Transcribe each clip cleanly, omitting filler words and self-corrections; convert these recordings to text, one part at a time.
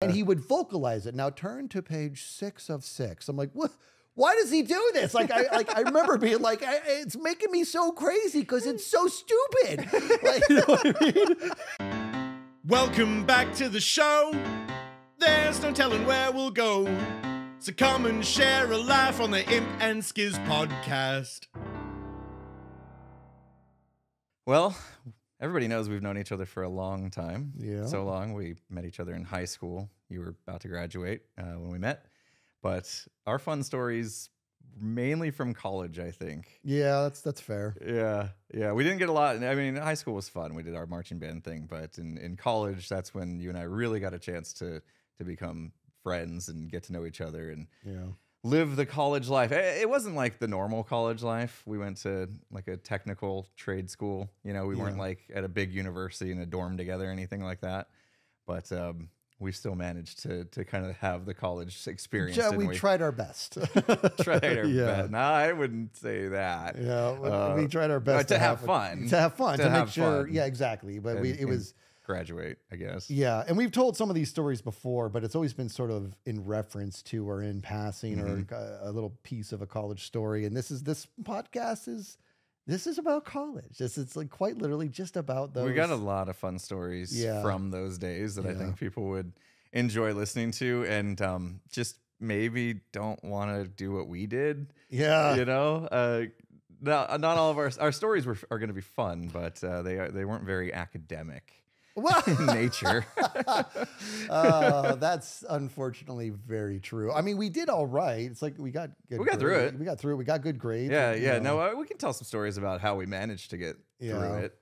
and he would vocalize it. Now turn to page 6 of 6. I'm like, what? Why does he do this? I remember being like, it's making me so crazy because it's so stupid. Like, you know what I mean? Welcome back to the show. There's no telling where we'll go. So come and share a laugh on the Imp and Skizz podcast. Well, everybody knows we've known each other for a long time. Yeah. So long. We met each other in high school. You were about to graduate when we met. But our fun stories mainly from college, I think. Yeah, that's fair. Yeah. We didn't get a lot. I mean, high school was fun. We did our marching band thing. But in college, that's when you and I really got a chance to become friends and get to know each other and live the college life. It wasn't like the normal college life. We went to like a technical trade school. You know, we weren't like at a big university in a dorm together or anything like that. But we still managed to kind of have the college experience. Yeah, we tried our best. Tried our best. No, I wouldn't say that. Yeah, we tried our best to have fun. To make sure. Yeah, exactly. But it was graduate, I guess. Yeah, and we've told some of these stories before, but it's always been sort of in reference to or in passing or a little piece of a college story. And this podcast is about college. It's like quite literally just about those. We got a lot of fun stories from those days that I think people would enjoy listening to, and just maybe don't want to do what we did. Yeah, you know. Not all of our stories are going to be fun, but they weren't very academic. In nature. That's unfortunately very true. I mean, we did all right. It's like we got through it. We got through it. We got good grades. Yeah. No, we can tell some stories about how we managed to get through it.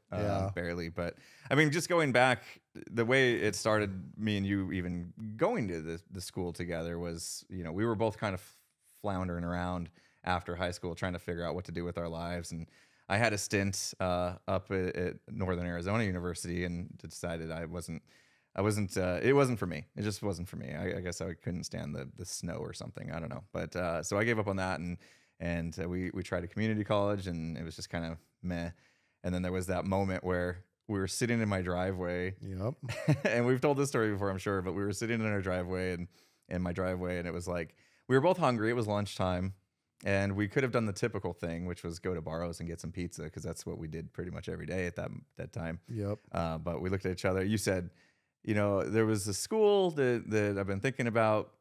Barely. But I mean, just going back, the way it started, me and you even going to the school together was, you know, we were both kind of floundering around after high school trying to figure out what to do with our lives. And I had a stint up at Northern Arizona University and decided it wasn't for me. It just wasn't for me. I guess I couldn't stand the snow or something. I don't know. But so I gave up on that and we tried a community college and it was just kind of meh. And then there was that moment where we were sitting in my driveway. Yep. And we've told this story before, I'm sure, but we were sitting in our driveway and in my driveway, and it was like we were both hungry. It was lunchtime. And we could have done the typical thing, which was go to Barro's and get some pizza, because that's what we did pretty much every day at that time. Yep. But we looked at each other. You said, you know, there was a school that I've been thinking about.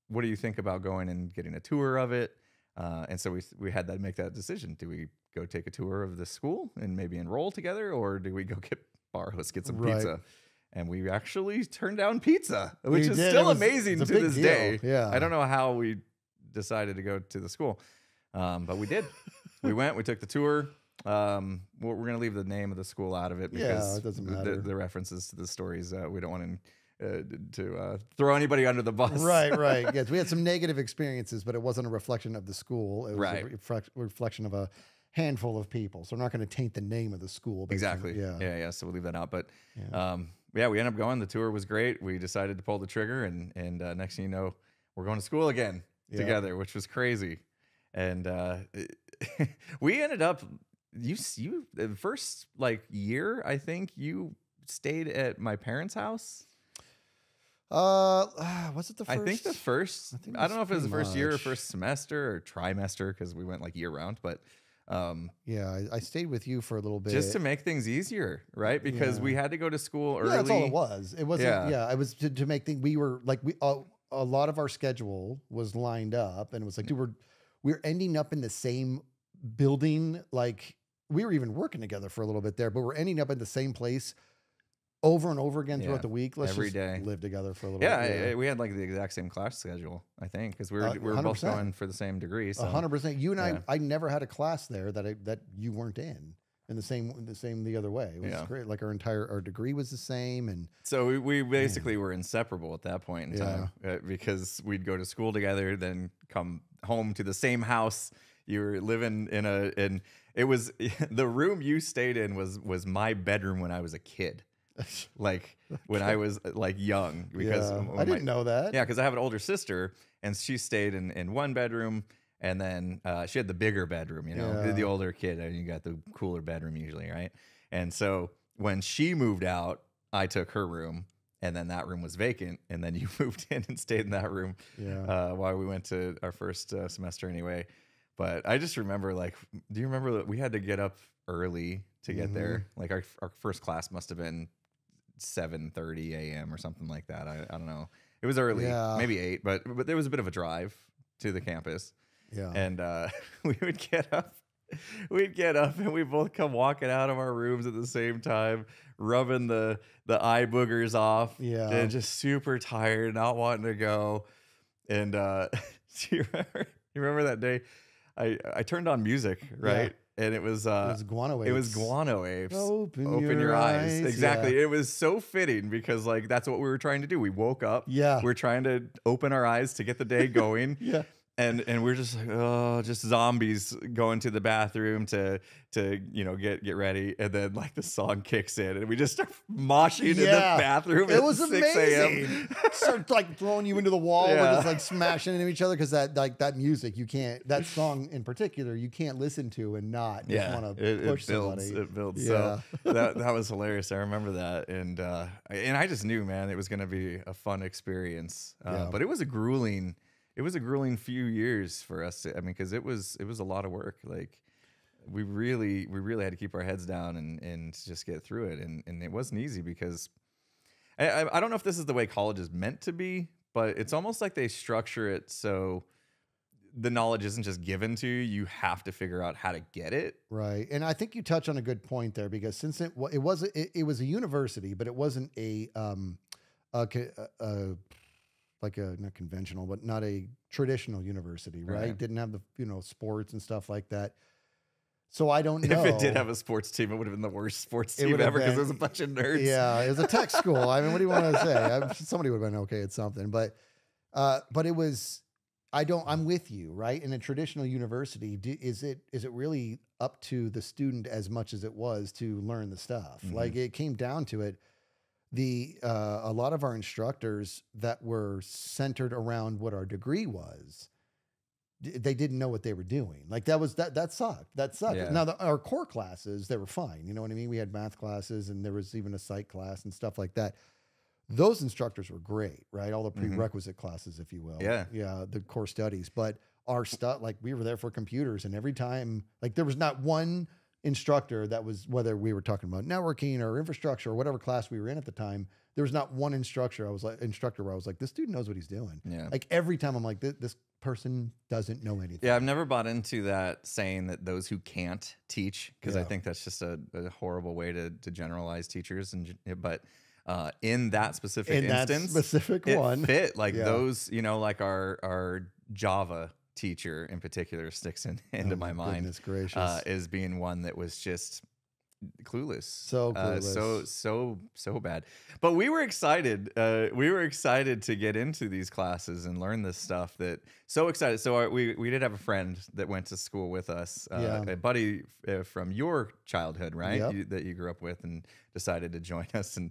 What do you think about going and getting a tour of it? And so we had to make that decision. Do we go take a tour of the school and maybe enroll together, or do we go get Barro's, get some pizza? And we actually turned down pizza, which is still amazing to this day. Yeah. I don't know how we decided to go to the school. But we did. We went. We took the tour. We're going to leave the name of the school out of it because it doesn't matter. The references to the stories. We don't want to throw anybody under the bus. Right. Yes, we had some negative experiences, but it wasn't a reflection of the school. It was a reflection of a handful of people. So we're not going to taint the name of the school. Exactly. Yeah. So we'll leave that out. But we ended up going. The tour was great. We decided to pull the trigger, and next thing you know, we're going to school again together, which was crazy. And we ended up, you the first year, I think you stayed at my parents' house. Was it the first? I think the first. I don't know if it was the first year or first semester or trimester, because we went year round. But I stayed with you for a little bit just to make things easier, right? Because we had to go to school early. Yeah, that's all it was. It wasn't. Yeah, it was to make things. We were a lot of our schedule was lined up, and it was like we were ending up in the same building. Like we were even working together for a little bit there, but we're ending up in the same place over and over again throughout the week. Let's every just day live together for a little bit. Yeah, we had the exact same class schedule, I think, because we were both going for the same degree. So 100%. You and I never had a class there that you weren't in. And the same the other way. It was great. Like our degree was the same, and so we basically were inseparable at that point in time because we'd go to school together, then come home to the same house. You were living in it was the room you stayed in was my bedroom when I was a kid, when I was young. Because I didn't know that. Yeah, because I have an older sister, and she stayed in one bedroom. And then she had the bigger bedroom, you know, the older kid, and you got the cooler bedroom usually, right? And so when she moved out, I took her room. and then that room was vacant, and then you moved in and stayed in that room while we went to our first semester anyway. But I just remember, like, do you remember that we had to get up early to get there? Like our first class must have been 7:30 a.m. or something like that. I don't know. It was early, maybe 8, but there was a bit of a drive to the campus. Yeah. And we would get up. We'd get up and we both come walking out of our rooms at the same time, rubbing the eye boogers off. Yeah. And just super tired, not wanting to go. And do you remember that day? I turned on music, right? Yeah. And it was guano apes. It was guano apes. Open your eyes. Exactly. Yeah. It was so fitting because like that's what we were trying to do. We woke up. Yeah. We're trying to open our eyes to get the day going. Yeah. And we're just like, oh, just zombies going to the bathroom to get ready, and then like the song kicks in, and we just start moshing in the bathroom. It was 6 a.m. Start like throwing you into the wall, and just like smashing into each other because that music that song in particular you can't listen to and not just want to push somebody. It builds. Yeah. So that was hilarious. I remember that, and I just knew, man, it was going to be a fun experience. But it was a grueling. It was a grueling few years for us. I mean, because it was a lot of work. Like we really had to keep our heads down and just get through it. And it wasn't easy because I don't know if this is the way college is meant to be, but it's almost like they structure it so the knowledge isn't just given to you. You have to figure out how to get it. Right. And I think you touch on a good point there because since it was a university, but it wasn't like a not conventional, but not a traditional university, right? Didn't have the sports and stuff like that. So I don't know. If it did have a sports team, it would have been the worst sports team ever because there's a bunch of nerds. Yeah, it was a tech school. I mean, what do you want to say? Somebody would have been okay at something, but it was. I'm with you, right? In a traditional university, is it really up to the student as much as it was to learn the stuff? Like it came down to it. A lot of our instructors that were centered around what our degree was, they didn't know what they were doing. Like that sucked. That sucked. Yeah. Now our core classes, they were fine. You know what I mean? We had math classes and there was even a psych class and stuff like that. Those instructors were great, right? All the prerequisite classes, if you will. Yeah. Yeah. The core studies, but our stuff, like we were there for computers and every time, like there was not one instructor that was, whether we were talking about networking or infrastructure or whatever class we were in at the time, there was not one instructor where I was like, this dude knows what he's doing. Yeah. Like every time I'm like, this person doesn't know anything. Yeah. I've never bought into that saying that those who can't teach, because I think that's just a horrible way to generalize teachers. But in that specific instance, it fit like those, like our Java teacher in particular sticks into my mind as being one that was just clueless. So clueless. So bad. But we were excited. We were excited to get into these classes and learn this stuff. So excited. So we did have a friend that went to school with us, a buddy from your childhood, right? Yep. That you grew up with and decided to join us. And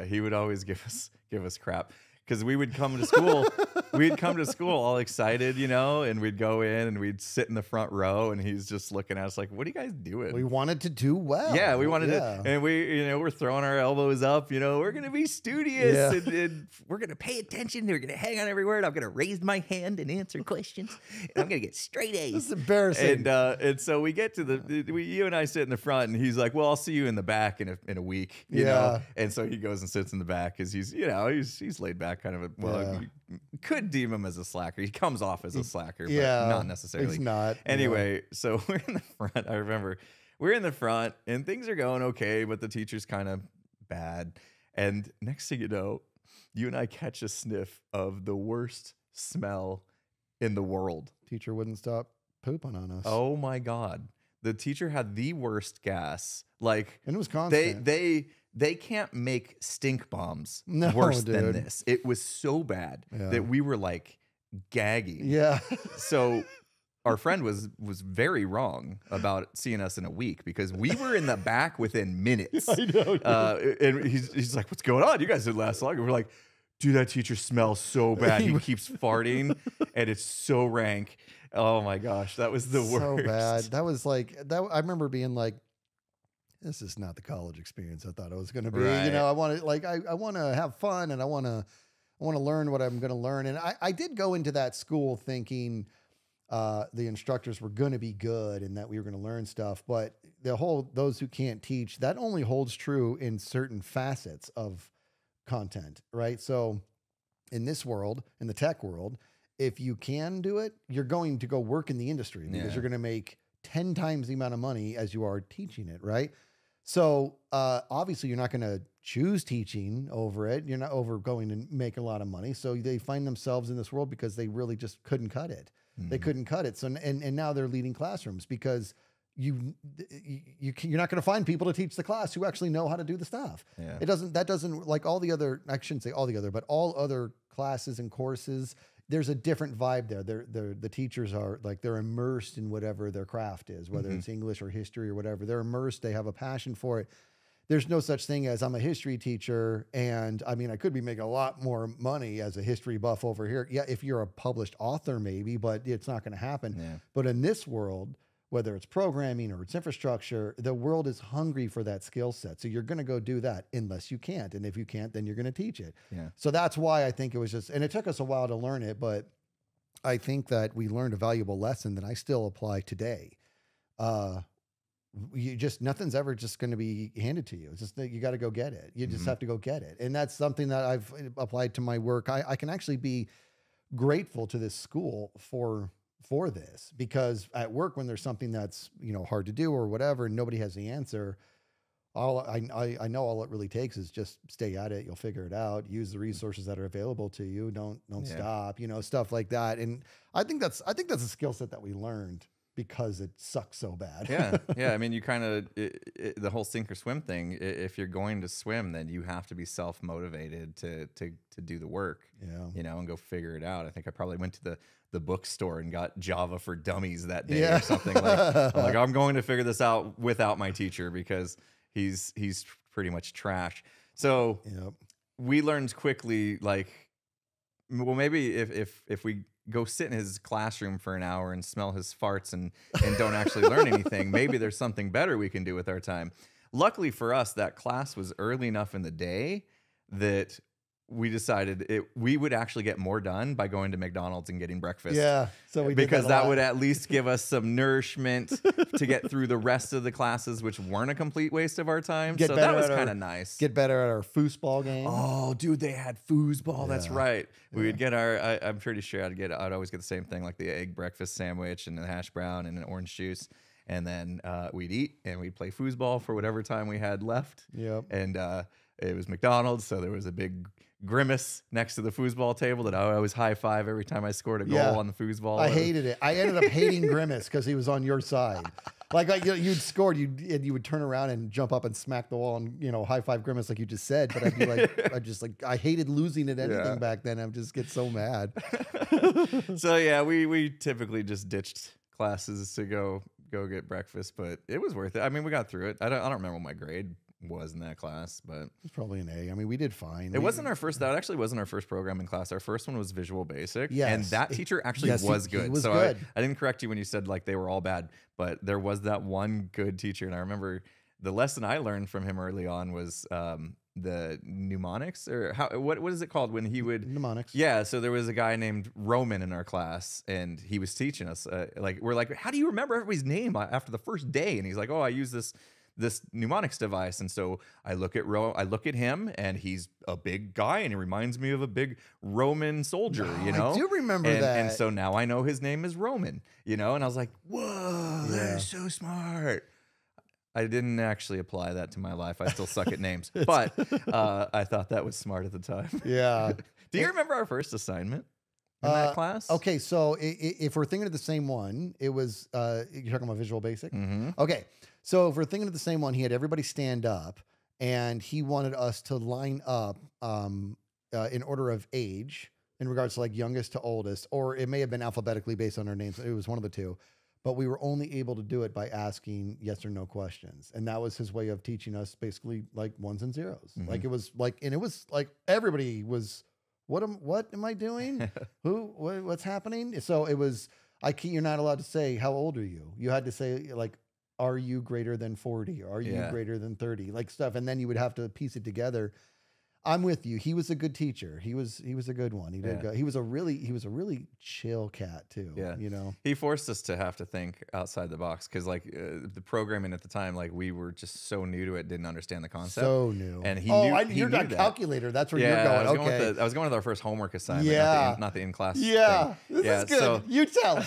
he would always give us crap. Because we would come to school, all excited, and we'd go in and we'd sit in the front row, and he's just looking at us like, "What are you guys doing?" We wanted to do well. Yeah, we wanted to, and we're throwing our elbows up. We're gonna be studious, and we're gonna pay attention. We're gonna hang on every word. I'm gonna raise my hand and answer questions. And I'm gonna get straight A's. This is embarrassing. And so we get to you and I sit in the front, and he's like, "Well, I'll see you in the back in a week." You know? And so he goes and sits in the back because he's laid back. Kind of you could deem him as a slacker. He comes off as a slacker, but not necessarily. He's not. Anyway, so we're in the front. I remember we're in the front and things are going okay, but the teacher's kind of bad. And next thing you know, you and I catch a sniff of the worst smell in the world. Teacher wouldn't stop pooping on us. Oh my God. The teacher had the worst gas. Like, and it was constant. They can't make stink bombs worse than this. It was so bad that we were like gagging. Yeah. So our friend was very wrong about seeing us in a week because we were in the back within minutes. I know. And he's like, "What's going on? You guys didn't last long." And we're like, "Dude, that teacher smells so bad. He keeps farting and it's so rank." Oh my gosh, that was the worst. So bad. That was like that. I remember being like, this is not the college experience I thought it was going to be. Right. You know, I want to I want to have fun, and I want to learn what I'm going to learn. And I did go into that school thinking the instructors were going to be good and that we were going to learn stuff. But those who can't teach, that only holds true in certain facets of content, right? So in this world, in the tech world, if you can do it, you're going to go work in the industry because you're going to make 10 times the amount of money as you are teaching it, right? So obviously you're not going to choose teaching over it. You're not over going and making a lot of money. So they find themselves in this world because they really just couldn't cut it. They couldn't cut it. So and now they're leading classrooms because you're not going to find people to teach the class who actually know how to do the stuff. Yeah. That doesn't like all the other, I shouldn't say all the other, but all other classes and courses. There's a different vibe there. The teachers are like, they're immersed in whatever their craft is, whether it's English or history or whatever. They're immersed. They have a passion for it. There's no such thing as I'm a history teacher. And I mean, I could be making a lot more money as a history buff over here. Yeah. If you're a published author, maybe, but it's not going to happen. Yeah. But in this world, whether it's programming or it's infrastructure, the world is hungry for that skill set. So you're going to go do that unless you can't. And if you can't, then you're going to teach it. Yeah. So that's why I think it was just, and it took us a while to learn it, but I think that we learned a valuable lesson that I still apply today. Nothing's ever just going to be handed to you. It's just that you got to go get it. You just have to go get it. And that's something that I've applied to my work. I can actually be grateful to this school for this, because at work, when there's something that's, hard to do or whatever, and nobody has the answer, I know all it really takes is just stay at it. You'll figure it out. Use the resources that are available to you. Don't stop, stuff like that. And I think that's a skill set that we learned because it sucks so bad. Yeah. I mean, you kind of, the whole sink or swim thing, if you're going to swim, then you have to be self-motivated to do the work, and go figure it out. I think I probably went to the bookstore and got Java for Dummies that day or something. I'm going to figure this out without my teacher because he's pretty much trash. So we learned quickly, maybe if we go sit in his classroom for an hour and smell his farts and don't actually learn anything, maybe there's something better we can do with our time. Luckily for us, that class was early enough in the day that we decided we would actually get more done by going to McDonald's and getting breakfast. Yeah. So because that would at least give us some nourishment to get through the rest of the classes, which weren't a complete waste of our time. So that was kind of nice. Get better at our foosball game. Oh, dude, they had foosball. Yeah. That's right. We would get I'm pretty sure I'd always get the same thing, like the egg breakfast sandwich and the hash brown and an orange juice. And then we'd eat and we'd play foosball for whatever time we had left. Yep. And it was McDonald's, so there was a big Grimace next to the foosball table that I always high five every time I scored a goal on the foosball. I hated it. I ended up hating Grimace because he was on your side. You'd scored, you would turn around and jump up and smack the wall and high five Grimace like you just said. But I'd be like, I hated losing at anything back then. I just get so mad. So yeah, we typically just ditched classes to go get breakfast, but it was worth it. I mean, we got through it. I don't remember what my grade was in that class, but it's probably an A. I mean, we did fine. That actually wasn't our first programming class. Our first one was Visual Basic. Yes. And that teacher actually was good. He was good. I didn't correct you when you said they were all bad, but there was that one good teacher. And I remember the lesson I learned from him early on was the mnemonics, or what is it called when he would mnemonics? Yeah. So there was a guy named Roman in our class, and he was teaching us. We're like, how do you remember everybody's name after the first day? And he's like, oh, I use this mnemonics device. And so I look at him, and he's a big guy, and he reminds me of a big Roman soldier, I do remember that. And so now I know his name is Roman, and I was like, whoa, that is so smart. I didn't actually apply that to my life. I still suck at names, but I thought that was smart at the time. Yeah. Do you remember our first assignment in that class? Okay. So if we're thinking of the same one, it was, you're talking about Visual Basic? Mm-hmm. Okay. So if we're thinking of the same one, he had everybody stand up, and he wanted us to line up in order of age in regards to youngest to oldest, or it may have been alphabetically based on our names. It was one of the two, but we were only able to do it by asking yes or no questions. And that was his way of teaching us basically ones and zeros. Mm-hmm. It was everybody was, what am I doing? What's happening? So it was, you're not allowed to say, how old are you? You had to say are you greater than 40? Are you greater than 30? Like stuff. And then you would have to piece it together. I'm with you. He was a good teacher. He was a good one. He did go. He was a really chill cat too. Yeah. You know, he forced us to have to think outside the box because like the programming at the time, like we were just so new to it, didn't understand the concept. So new. And he you're not calculator. That's where you're going. I was going with our first homework assignment. Yeah. Not the in-class. Yeah. Thing. This is good. So, you tell.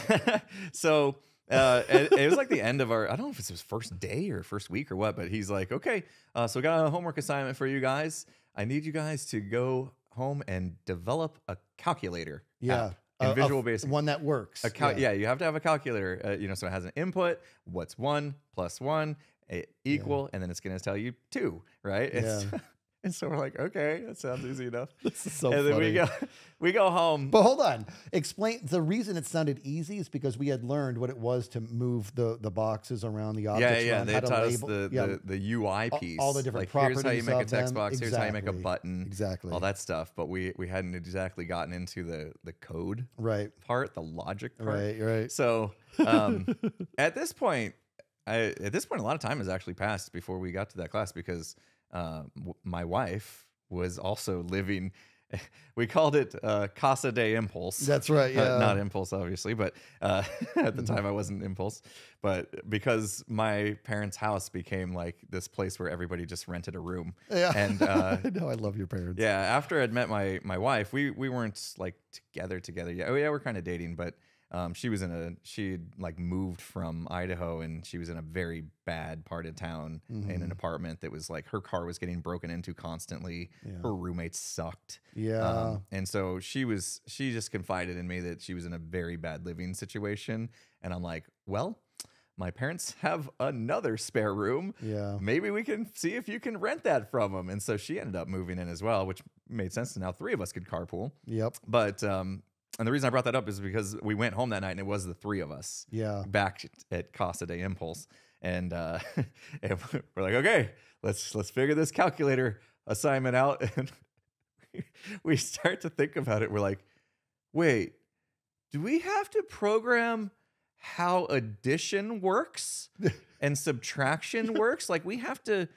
So it was like the end of our, I don't know if it's his first day or first week or what, but he's like, okay, so we got a homework assignment for you guys. I need you guys to go home and develop a calculator. Yeah. In Visual Basic. One that works. You have to have a calculator, so it has an input, what's 1 + 1, equal, and then it's going to tell you 2, right? Yeah. And so we're like, okay, that sounds easy enough. This is so and funny. then we go home. But hold on. Explain the reason it sounded easy is because we had learned what it was to move the boxes around the objects. They taught us the UI piece. All the different like, properties. Here's how you make a text them. box. Exactly. Here's how you make a button. Exactly. All that stuff. But we hadn't exactly gotten into the code part, the logic part. Right. So at this point, a lot of time has actually passed before we got to that class because my wife was also living, we called it Casa de Impulse. That's right, yeah. Not Impulse, obviously, but at the time I wasn't Impulse. But because my parents' house became like this place where everybody just rented a room. Yeah, and I know, I love your parents. Yeah, after I'd met my wife, we weren't like together yet. Oh yeah, we're kind of dating, but she'd like moved from Idaho and she was in a very bad part of town in an apartment that was like her car was getting broken into constantly. Yeah. Her roommates sucked. Yeah. And so she just confided in me that she was in a very bad living situation. And I'm like, well, my parents have another spare room. Yeah. Maybe we can see if you can rent that from them. And so she ended up moving in as well, which made sense. Now 3 of us could carpool. Yep. But, and the reason I brought that up is because we went home that night and it was the 3 of us back at Casa de Impulse. And, and we're like, okay, let's figure this calculator assignment out. And we start to think about it. We're like, wait, do we have to program how addition works and subtraction works? Like we have to,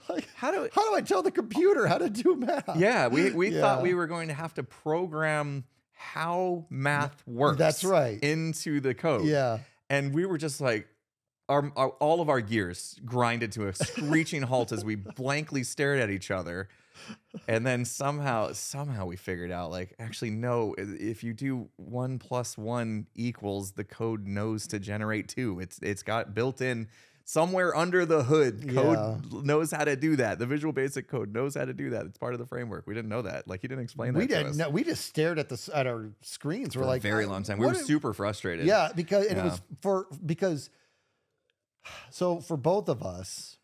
like, how do I tell the computer how to do math? Yeah. We thought we were going to have to program how math works. That's right. Into the code. Yeah. And we were just like, all of our gears grinded to a screeching halt as we blankly stared at each other. And then somehow we figured out, like, actually, no, if you do 1 + 1 =, the code knows to generate 2. It's got built in somewhere under the hood. Code knows how to do that. The Visual Basic code knows how to do that. It's part of the framework. We didn't know that. Like, he didn't explain that. We didn't know. We just stared at our screens. We're like, a very long time. We were super frustrated. Yeah, because so for both of us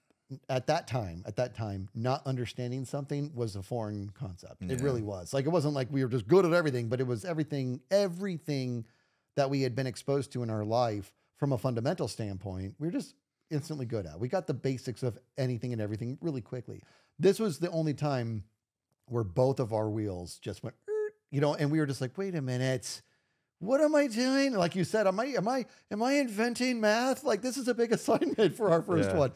at that time, not understanding something was a foreign concept. Yeah. It really was. Like, it wasn't like we were just good at everything, but it was everything that we had been exposed to in our life from a fundamental standpoint. We were just instantly good at. We got the basics of anything and everything really quickly. This was the only time where both of our wheels just went, and we were just like, wait a minute, what am I doing? Like you said, am I inventing math? Like, this is a big assignment for our first one.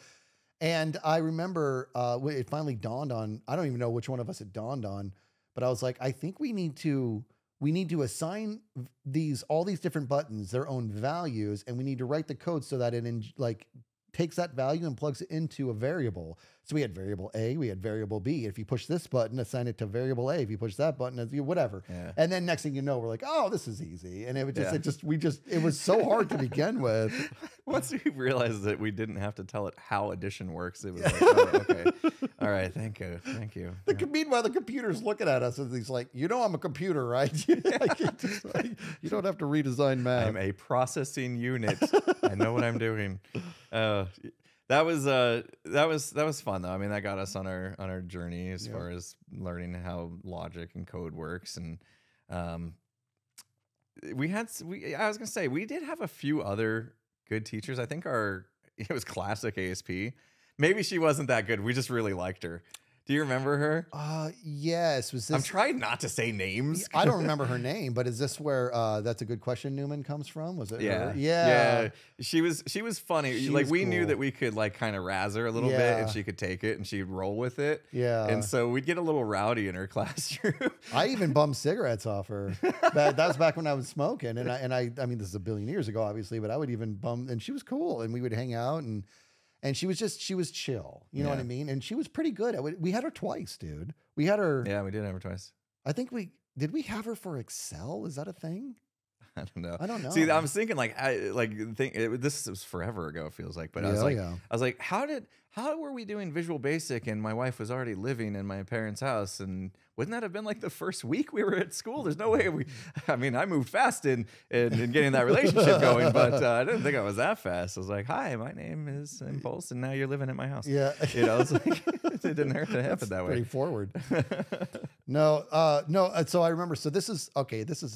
And I remember it finally dawned on, I don't even know which one of us it dawned on, but I was like, I think we need to assign all these different buttons their own values, and we need to write the code so that it takes that value and plugs it into a variable. So we had variable A, we had variable B. If you push this button, assign it to variable A. If you push that button, whatever. Yeah. And then next thing you know, we're like, oh, this is easy. And it was it was so hard to begin with. Once we realized that we didn't have to tell it how addition works, it was like, oh, okay. All right, thank you. Meanwhile, the computer's looking at us and he's like, I'm a computer, right? You don't have to redesign math. I'm a processing unit. I know what I'm doing. That was fun though. I mean, that got us on our journey as far as learning how logic and code works. And I was gonna say we did have a few other good teachers. I think it was classic ASP. Maybe she wasn't that good. We just really liked her. Do you remember her? Yes. Was this? I'm trying not to say names. I don't remember her name, but is this where That's a Good Question Newman comes from? Was it Yeah. her? Yeah. She was funny. She like was we cool. knew that we could like kind of razz her a little bit and she could take it and she'd roll with it. Yeah. And so we'd get a little rowdy in her classroom. I even bummed cigarettes off her. That was back when I was smoking. And I mean, this is a billion years ago, obviously, but I would even bum, and she was cool, and we would hang out, and she was chill. You know what I mean? And she was pretty good. We had her twice, dude. We had her. Yeah, we did have her twice. I think did we have her for Excel? Is that a thing? I don't know. See, I was thinking this was forever ago. It feels like, but I was like, how were we doing Visual Basic and my wife was already living in my parents' house, and wouldn't that have been like the first week we were at school? There's no way I moved fast in getting that relationship going, but I didn't think I was that fast. I was like, hi, my name is Impulse, and now you're living at my house. Yeah. It's like, it didn't hurt to happen that way. Pretty forward. No. So I remember, this is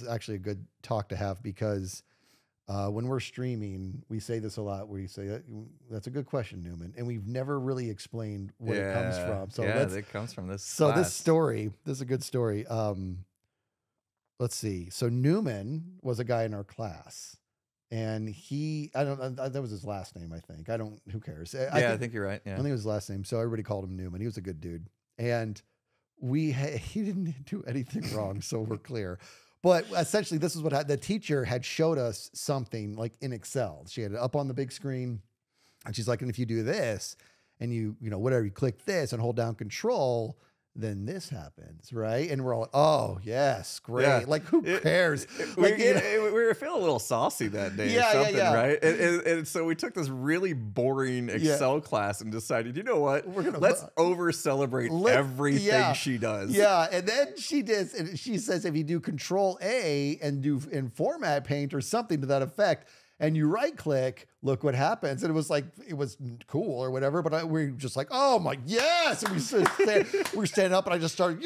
actually a good talk to have, because when we're streaming, we say this a lot, where you say, that's a good question, Newman. And we've never really explained where it comes from. So it comes from this. So class. This is a good story. Let's see. So Newman was a guy in our class, and that was his last name, I think. Who cares? I think you're right. Yeah. I think it was his last name. So everybody called him Newman. He was a good dude. And he didn't do anything wrong. So we're clear. But essentially, this is what the teacher had showed us something like in Excel. She had it up on the big screen, and she's like, and if you do this, and you click this and hold down Control, then this happens, right? And we're all, oh yes, great. Yeah. Like, who cares? We were feeling a little saucy that day, or something, right? And so we took this really boring Excel class and decided, you know what? Let's over celebrate everything she does. Yeah, and then she says, if you do Control A and do in Format Paint or something to that effect, and you right click, look what happens. And it was cool or whatever, but we're just like, oh my, yes. And we're standing up, and I just started,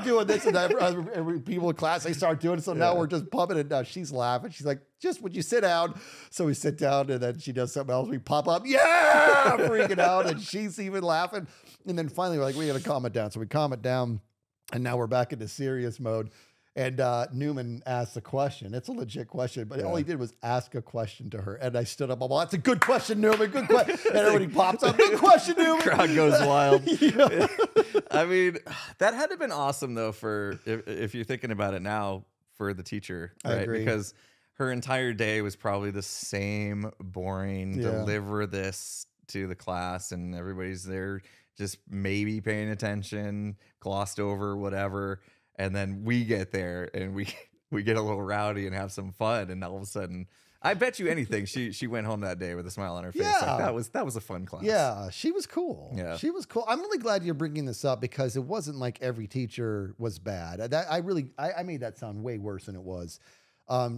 doing this. And every people in class, they start doing it. So now we're just pumping it. Now she's laughing. She's like, just would you sit down? So we sit down, and then she does something else. We pop up, freaking out. And she's even laughing. And then finally we're like, we got to calm it down. So we calm it down, and now we're back into serious mode. And Newman asked a question. It's a legit question, but all he did was ask a question to her. And I stood up, that's a good question, Newman. Good question. And everybody pops up, good question, Newman. Crowd goes wild. I mean, that had to have been awesome, though, if you're thinking about it now, for the teacher, right? I agree. Because her entire day was probably the same boring, deliver this to the class, and everybody's there just maybe paying attention, glossed over, whatever. And then we get there and we get a little rowdy and have some fun, and all of a sudden, I bet you anything she went home that day with a smile on her face. Yeah. Like, that was a fun class. Yeah, she was cool. Yeah, she was cool. I'm really glad you're bringing this up, because it wasn't like every teacher was bad. I made that sound way worse than it was.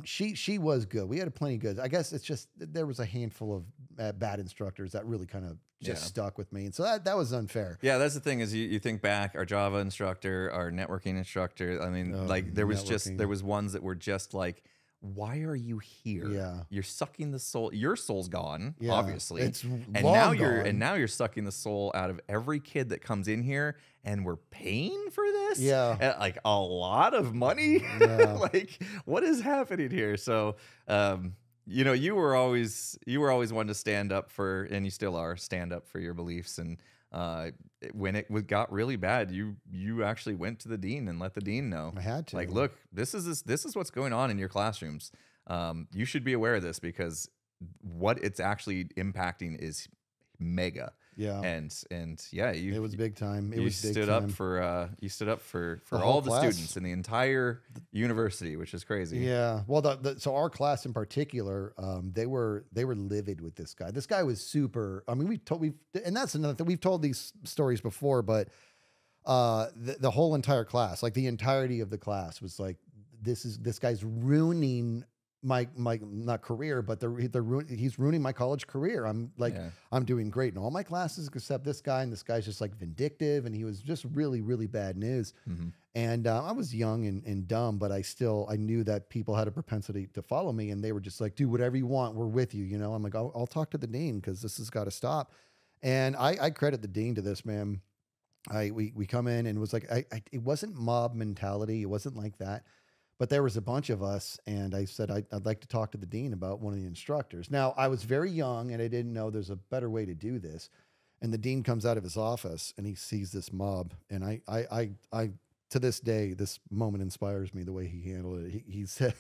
She was good. We had plenty of good. I guess it's just there was a handful of bad instructors that really kind of just stuck with me, and so that was unfair. Yeah, that's the thing is you think back, our Java instructor, our networking instructor. I mean, there was ones that were just like, why are you here? Yeah, you're sucking the soul. Your soul's gone, obviously. It's now you're sucking the soul out of every kid that comes in here, and we're paying for this. Yeah, like a lot of money. Yeah. Like, what is happening here? So, you were always one to stand up for, and you still are, stand up for your beliefs. And when it got really bad, you actually went to the dean and let the dean know. I had to. Like, look, this is what's going on in your classrooms. You should be aware of this, because what it's actually impacting is mega. Yeah. And yeah, it was big time. You stood up for all the students in the entire university, which is crazy. Yeah. Well, so our class in particular, they were livid with this guy. This guy was super. I mean, and that's another thing. We've told these stories before, but the whole entire class, like the entirety of the class, was like, this guy's ruining my not career, but he's ruining my college career. I'm doing great in all my classes except this guy, and this guy's just like vindictive, and he was just really, really bad news. Mm-hmm. And I was young and dumb, but I knew that people had a propensity to follow me, and they were just like, do whatever you want, we're with you. I'm like, I'll talk to the dean, because this has got to stop. And I credit the dean to this, man. we come in and it was like, it wasn't mob mentality. It wasn't like that. But there was a bunch of us, and I said, I'd like to talk to the dean about one of the instructors. Now, I was very young, and I didn't know there's a better way to do this. And the dean comes out of his office, and he sees this mob. And I to this day, this moment inspires me, the way he handled it. He said,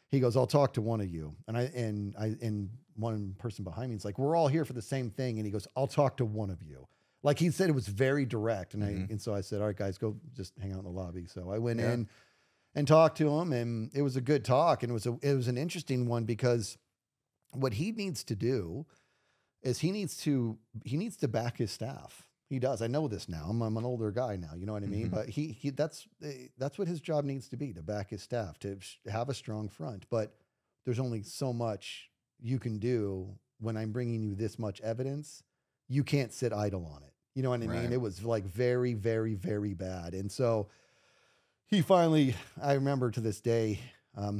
he goes, I'll talk to one of you. And one person behind me is like, we're all here for the same thing. And he goes, I'll talk to one of you. Like he said, it was very direct. And and so I said, all right, guys, go just hang out in the lobby. So I went in and talked to him, and it was a good talk. And it was an interesting one, because what he needs to do is he needs to back his staff. He does. I know this now. I'm an older guy now, you know what I mean? But that's what his job needs to be, to back his staff, to have a strong front. But there's only so much you can do when I'm bringing you this much evidence. You can't sit idle on it. You know what I mean? It was like very, very, very bad. And so he finally, I remember to this day,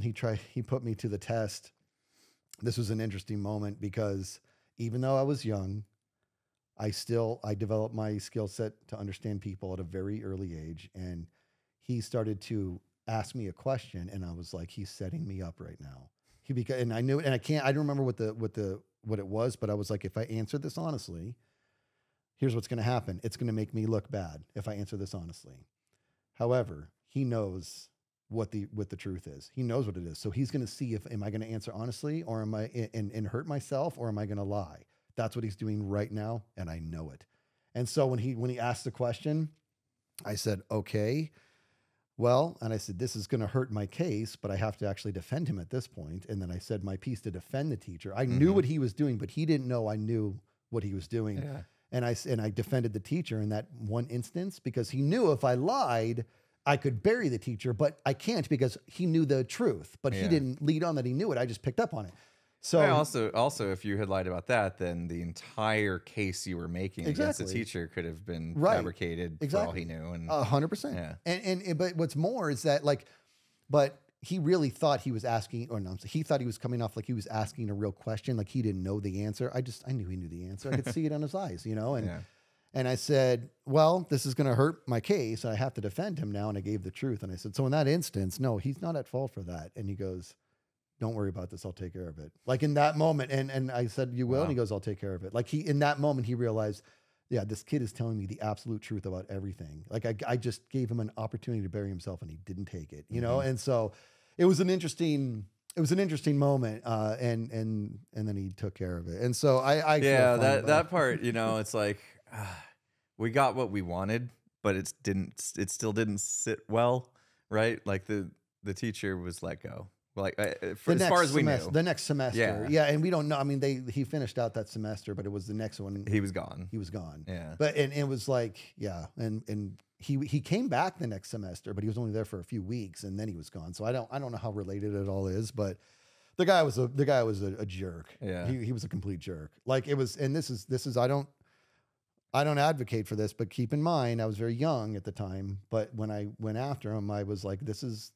he put me to the test. This was an interesting moment, because even though I was young, I developed my skill set to understand people at a very early age. And he started to ask me a question, and I was like, he's setting me up right now. And I knew, and I don't remember what it was, but I was like, if I answer this honestly, here's what's going to happen. It's going to make me look bad if I answer this honestly. However, he knows what the truth is. He knows what it is. So he's going to see am I going to answer honestly, or am I and hurt myself, or am I going to lie? That's what he's doing right now, and I know it. And so when he asked the question, I said, okay, well, and I said, this is going to hurt my case, but I have to actually defend him at this point. And then I said my piece to defend the teacher. I knew what he was doing, but he didn't know I knew what he was doing. Yeah. And I defended the teacher in that one instance, because he knew if I lied, I could bury the teacher, but I can't, because he knew the truth, but he didn't lead on that he knew it. I just picked up on it. So also, if you had lied about that, then the entire case you were making against the teacher could have been fabricated for all he knew. And 100%. Yeah. And but what's more is that, like, but he really thought he was asking, or no, he thought he was coming off like he was asking a real question, like he didn't know the answer. I knew he knew the answer. I could see it on his eyes, you know. And I said, well, this is going to hurt my case. I have to defend him now. And I gave the truth. And I said, so in that instance, no, he's not at fault for that. And he goes, don't worry about this. I'll take care of it. Like in that moment. And I said, you will? Wow. And he goes, I'll take care of it. Like in that moment, he realized, yeah, this kid is telling me the absolute truth about everything. Like I just gave him an opportunity to bury himself, and he didn't take it, you know? And so it was an interesting moment. And then he took care of it. And so that part, you know, it's like, we got what we wanted, but it still didn't sit well. Right. Like the teacher was let go. Like as far as we knew, the next semester, and we don't know. I mean, he finished out that semester, but it was the next one. He was gone. Yeah, but and it was like, and he came back the next semester, but he was only there for a few weeks, and then he was gone. So I don't know how related it all is, but the guy was a jerk. Yeah, he was a complete jerk. Like it was, and this is I don't advocate for this, but keep in mind, I was very young at the time. But when I went after him, I was like, this is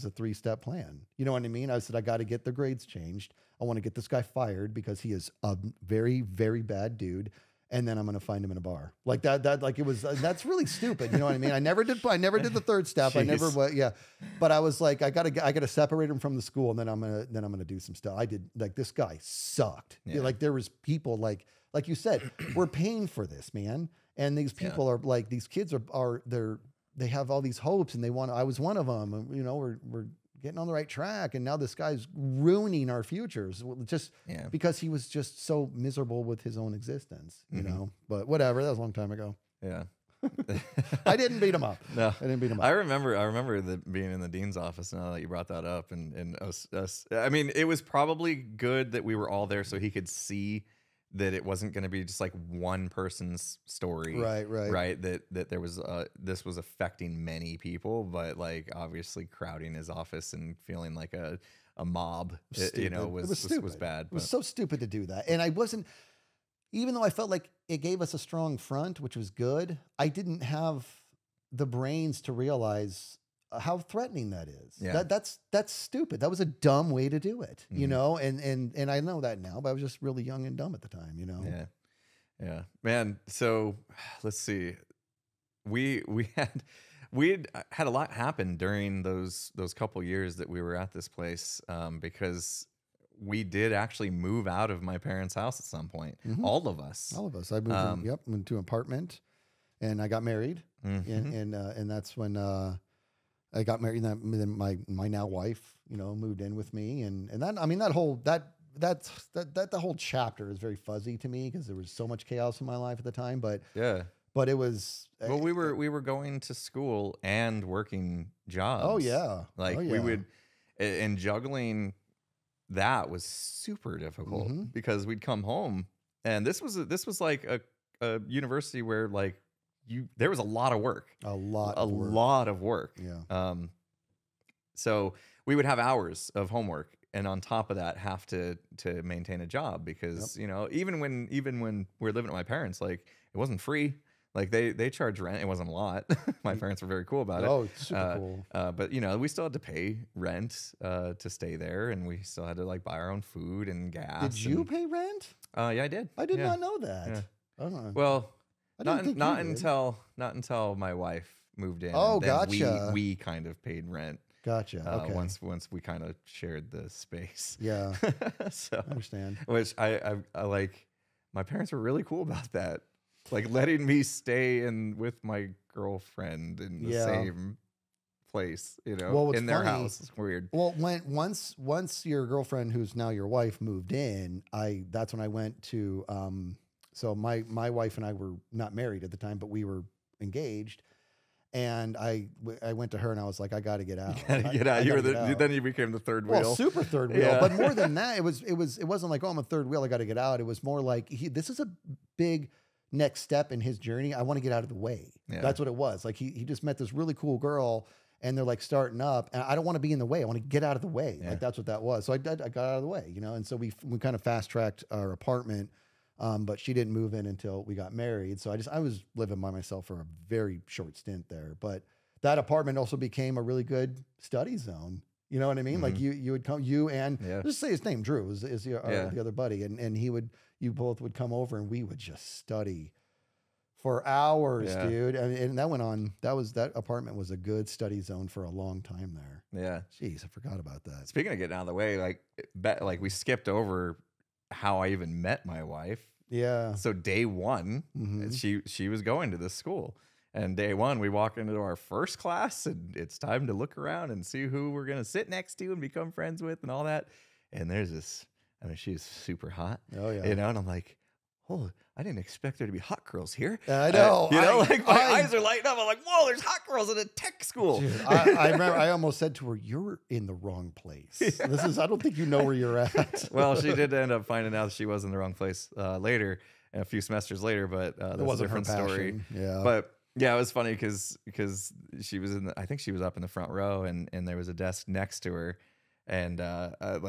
a 3-step plan. You know what I mean? I said, I got to get the grades changed. I want to get this guy fired because he is a very, very bad dude. And then I'm going to find him in a bar like that. Like it was, that's really stupid. You know what I mean? I never did the 3rd step. Jeez. But I was like, I got to separate him from the school. And then I'm going to do some stuff. I did, like, this guy sucked. Yeah. Like there was people like you said, we're paying for this, man. And these people are like, these kids they have all these hopes, and I was one of them. You know, we're getting on the right track, and now this guy's ruining our futures just because he was just so miserable with his own existence. You know, but whatever. That was a long time ago. Yeah, I didn't beat him up. No, I didn't beat him up. I remember being in the dean's office. Now that you brought that up, and us. I mean, it was probably good that we were all there so he could see that it wasn't going to be just like one person's story, right? That there was this was affecting many people, but like obviously crowding his office and feeling like a mob, was bad. It was so stupid to do that, and I wasn't. Even though I felt like it gave us a strong front, which was good, I didn't have the brains to realize how threatening that is. Yeah. That's stupid. That was a dumb way to do it, you know? And I know that now, but I was just really young and dumb at the time, you know? Yeah. Yeah, man. So let's see. we had a lot happen during those couple years that we were at this place, because we did actually move out of my parents' house at some point. All of us. I moved into an apartment, and I got married, and that's when I got married. And then my now wife, moved in with me, and that, I mean, that whole the whole chapter is very fuzzy to me because there was so much chaos in my life at the time. But but it was we were going to school and working jobs. Oh yeah, we would, and juggling that was super difficult because we'd come home, and this was like a university where like there was a lot of work, a lot of work. Yeah. So we would have hours of homework, and on top of that, have to maintain a job because even when we're living with my parents, like it wasn't free. Like they charge rent. It wasn't a lot. My parents were very cool about it. Oh, it's super cool. But we still had to pay rent to stay there, and we still had to like buy our own food and gas. Did you pay rent? Yeah, I did. I did not know that. Yeah. I don't know. Well, not until my wife moved in. Oh, then gotcha. We kind of paid rent. Gotcha. Okay. Once we kind of shared the space. Yeah. So I understand. Which I like. My parents were really cool about that. Like letting me stay with my girlfriend in the same place, well, in their funny, house. It's weird. Well, once your girlfriend, who's now your wife, moved in, that's when I went to. So my wife and I were not married at the time, but we were engaged. And I went to her and I was like, I got to get out. You gotta get out. Then you became the third wheel. Well, super third wheel. Yeah. But more than that, it wasn't like, oh, I'm a third wheel, I got to get out. It was more like this is a big next step in his journey. I want to get out of the way. Yeah. That's what it was. Like he just met this really cool girl, and they're like starting up, and I don't want to be in the way. I want to get out of the way. Yeah. Like that's what that was. So I got out of the way, and so we kind of fast tracked our apartment. But she didn't move in until we got married. So I was living by myself for a very short stint there. But that apartment also became a really good study zone. You know what I mean? Like you would come, and just say his name, Drew is the other buddy. And you both would come over and we would just study for hours, dude. And that went on, that apartment was a good study zone for a long time there. Yeah. Jeez, I forgot about that. Speaking of getting out of the way, like we skipped over how I even met my wife. Yeah. So day one, she was going to this school, and day one we walk into our first class, and it's time to look around and see who we're gonna sit next to and become friends with and all that. And there's this, I mean, she's super hot. Oh yeah. And I'm like, oh, I didn't expect there to be hot girls here. I know. Like my eyes are lighting up. I'm like, whoa, there's hot girls in a tech school. Dude, I remember I almost said to her, you're in the wrong place. Yeah. I don't think you know where you're at. Well, she did end up finding out she was in the wrong place later, a few semesters later, but that's a different story. Yeah. But yeah, it was funny because she was I think she was up in the front row, and there was a desk next to her. And I was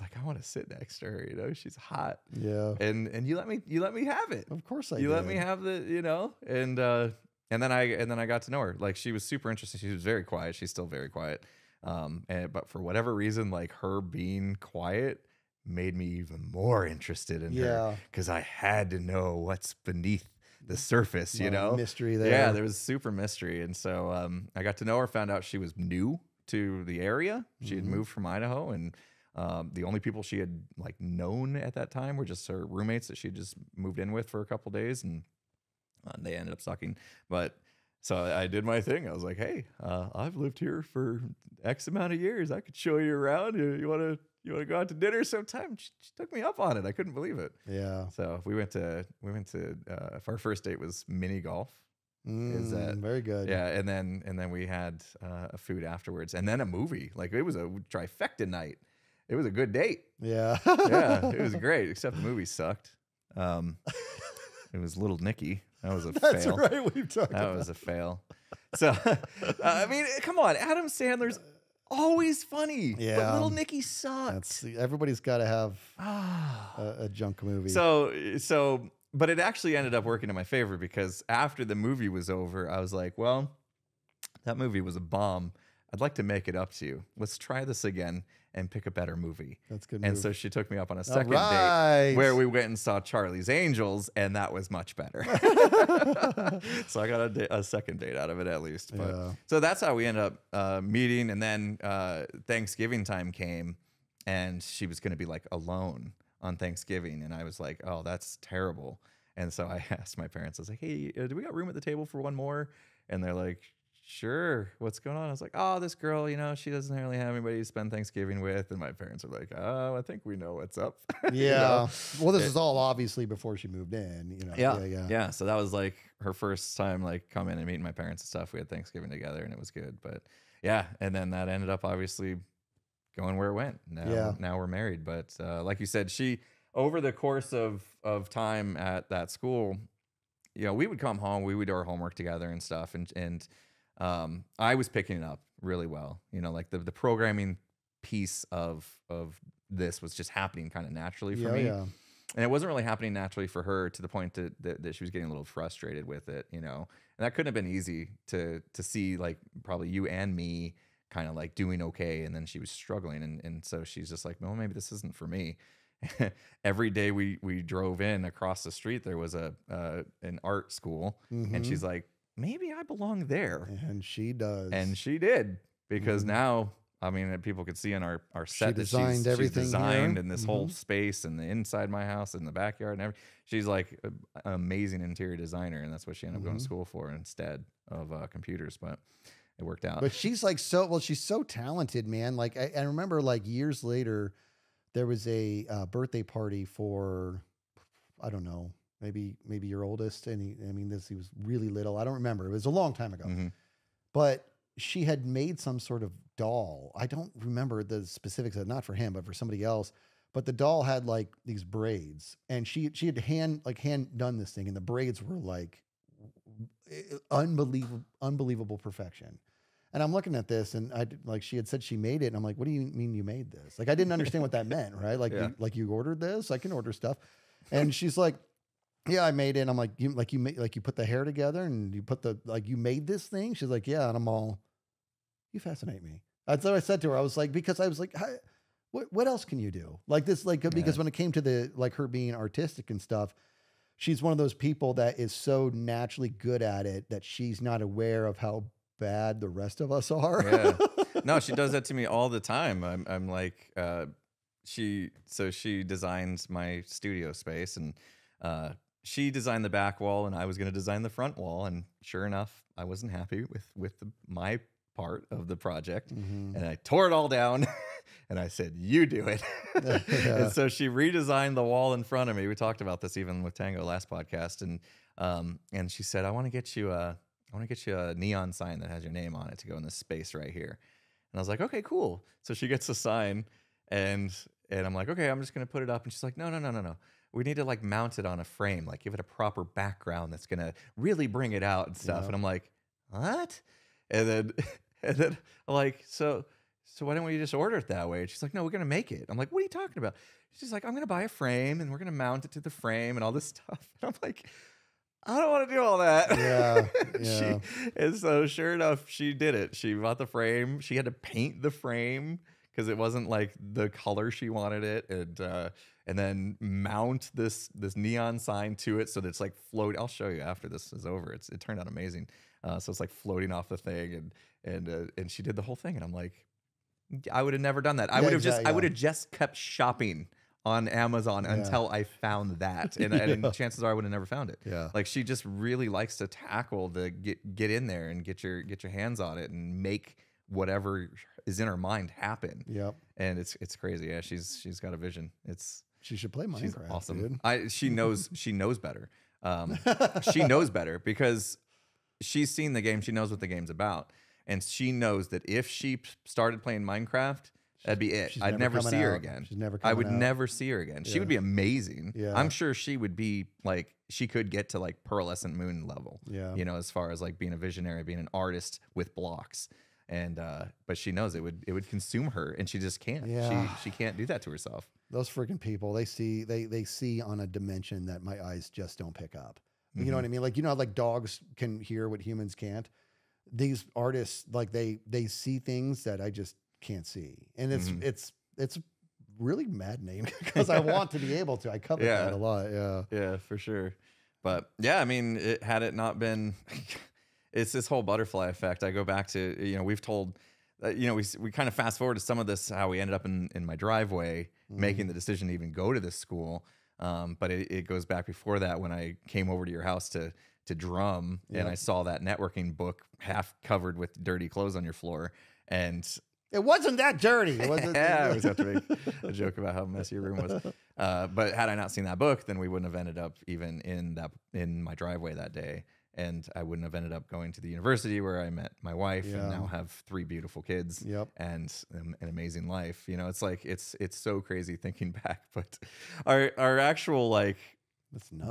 like, I want to sit next to her, she's hot. Yeah. And you let me have it. Of course I did. You let me have the, and then I got to know her. Like she was super interesting. She was very quiet. She's still very quiet. But for whatever reason, like her being quiet made me even more interested in her, because I had to know what's beneath the surface, mystery there. Yeah, there was super mystery. And so I got to know her, found out she was new to the area. She had moved from Idaho, and the only people she had like known at that time were just her roommates that she just moved in with for a couple days, and they ended up sucking. But so I did my thing. I was like, hey, I've lived here for X amount of years. I could show you around. You want to go out to dinner sometime? She took me up on it. I couldn't believe it. Yeah. So we went to our first date was mini golf. Is that very good? Yeah, and then we had a food afterwards, and then a movie. Like it was a trifecta night. It was a good date. Yeah, yeah, it was great. Except the movie sucked. It was Little Nicky. That was a fail. That's right. We've talked about that was a fail. So I mean, come on, Adam Sandler's always funny. Yeah, but Little Nicky sucks. Everybody's got to have a junk movie. So. But it actually ended up working in my favor, because after the movie was over, I was like, well, that movie was a bomb. I'd like to make it up to you. Let's try this again and pick a better movie. That's good. And move. so she took me up on a second date where we went and saw Charlie's Angels, and that was much better. So I got a second date out of it at least. But so that's how we ended up meeting. And then Thanksgiving time came, and she was going to be like alone on Thanksgiving, and I was like, oh, that's terrible. And so I asked my parents, I was like, hey, do we got room at the table for one more? And they're like, sure, what's going on? I was like, oh, this girl, you know, she doesn't really have anybody to spend Thanksgiving with. And my parents are like, oh, I think we know what's up. Yeah. You know? Well, this is all obviously before she moved in, you know. Yeah. So that was like her first time like coming and meeting my parents and stuff. We had Thanksgiving together, and it was good. But yeah, and then that ended up obviously going where it went. Now we're married. But like you said, she, over the course of time at that school, you know, we would come home, we would do our homework together and stuff. And I was picking it up really well. You know, like the programming piece of this was just happening kind of naturally for me. Yeah. And it wasn't really happening naturally for her, to the point that she was getting a little frustrated with it, you know. And that couldn't have been easy to see, like, probably you and me kind of like doing okay, and then she was struggling, and so she's just like, well, maybe this isn't for me. Every day we drove in, across the street there was an art school, and she's like, maybe I belong there. And she does. And she did, because now, I mean, people could see on our set that she's designed in this whole space, and the inside my house and the backyard and everything. She's like an amazing interior designer, and that's what she ended up going to school for instead of computers. But it worked out. But she's like she's so talented, man. Like I remember, like, years later, there was a birthday party for, I don't know, maybe your oldest, and he was really little. I don't remember. It was a long time ago. But she had made some sort of doll. I don't remember the specifics of it, not for him, but for somebody else. But the doll had like these braids, and she had hand done this thing, and the braids were like unbelievable perfection. And I'm looking at this, and she had said she made it, and I'm like, what do you mean you made this? Like, I didn't understand what that meant, right? Like, you ordered this? I can order stuff. And she's like, yeah, I made it. And I'm like, you put the hair together, and you put you made this thing? She's like, yeah. And I'm all, you fascinate me. That's what I said to her. I was like, because I was like, what else can you do? Like this, because when it came to her being artistic and stuff, she's one of those people that is so naturally good at it that she's not aware of how bad the rest of us are. Yeah. No, she does that to me all the time. I'm like, she designs my studio space, and she designed the back wall, and I was going to design the front wall. And sure enough, I wasn't happy with my part of the project, and I tore it all down. And I said, you do it. And so she redesigned the wall in front of me. We talked about this even with Tango last podcast. And she said, I want to get you a neon sign that has your name on it to go in this space right here. And I was like, okay, cool. So she gets a sign, and I'm like, okay, I'm just going to put it up. And she's like, no. We need to like mount it on a frame, like give it a proper background that's going to really bring it out and stuff. And I'm like, what? And then I'm like, so why don't we just order it that way? And she's like, no, we're going to make it. I'm like, what are you talking about? She's like, I'm going to buy a frame, and we're going to mount it to the frame and all this stuff. And I'm like, I don't want to do all that. Yeah. And so sure enough, she did it. She bought the frame. She had to paint the frame because it wasn't like the color she wanted it. And then mount this neon sign to it so that it's like floating. I'll show you after this is over. It turned out amazing. So it's like floating off the thing, and she did the whole thing. And I'm like, I would have never done that. I would have just kept shopping on Amazon until I found that, and chances are I would have never found it. Yeah, like she just really likes to tackle the get in there and get your hands on it and make whatever is in her mind happen. Yep, and it's crazy. Yeah, she's got a vision. She should play Minecraft. She's awesome. Dude. She knows better. She knows better because she's seen the game. She knows what the game's about, and she knows that if she started playing Minecraft, that'd be it. I'd never see her again. I would never see her again. She would be amazing. Yeah. I'm sure she would be like, she could get to like Pearlescent Moon level. Yeah. You know, as far as like being a visionary, being an artist with blocks. And but she knows it would consume her, and she just can't. Yeah. She can't do that to herself. Those freaking people, they see on a dimension that my eyes just don't pick up. You know what I mean? Like, you know, like dogs can hear what humans can't. these artists, like they see things that I just can't see. And it's really maddening because I want to be able to. I covet that a lot. Yeah. Yeah, for sure. But yeah, I mean, had it not been, it's this whole butterfly effect. I go back to, you know, we've told, you know, we kind of fast forward to some of this, how we ended up in my driveway, making the decision to even go to this school. But it goes back before that when I came over to your house to drum, and I saw that networking book half covered with dirty clothes on your floor. And it wasn't that dirty. It wasn't. Yeah, I always have to make a joke about how messy your room was. But had I not seen that book, then we wouldn't have ended up even in my driveway that day. And I wouldn't have ended up going to the university where I met my wife and now have 3 beautiful kids and an amazing life. You know, it's like, it's so crazy thinking back, but our actual like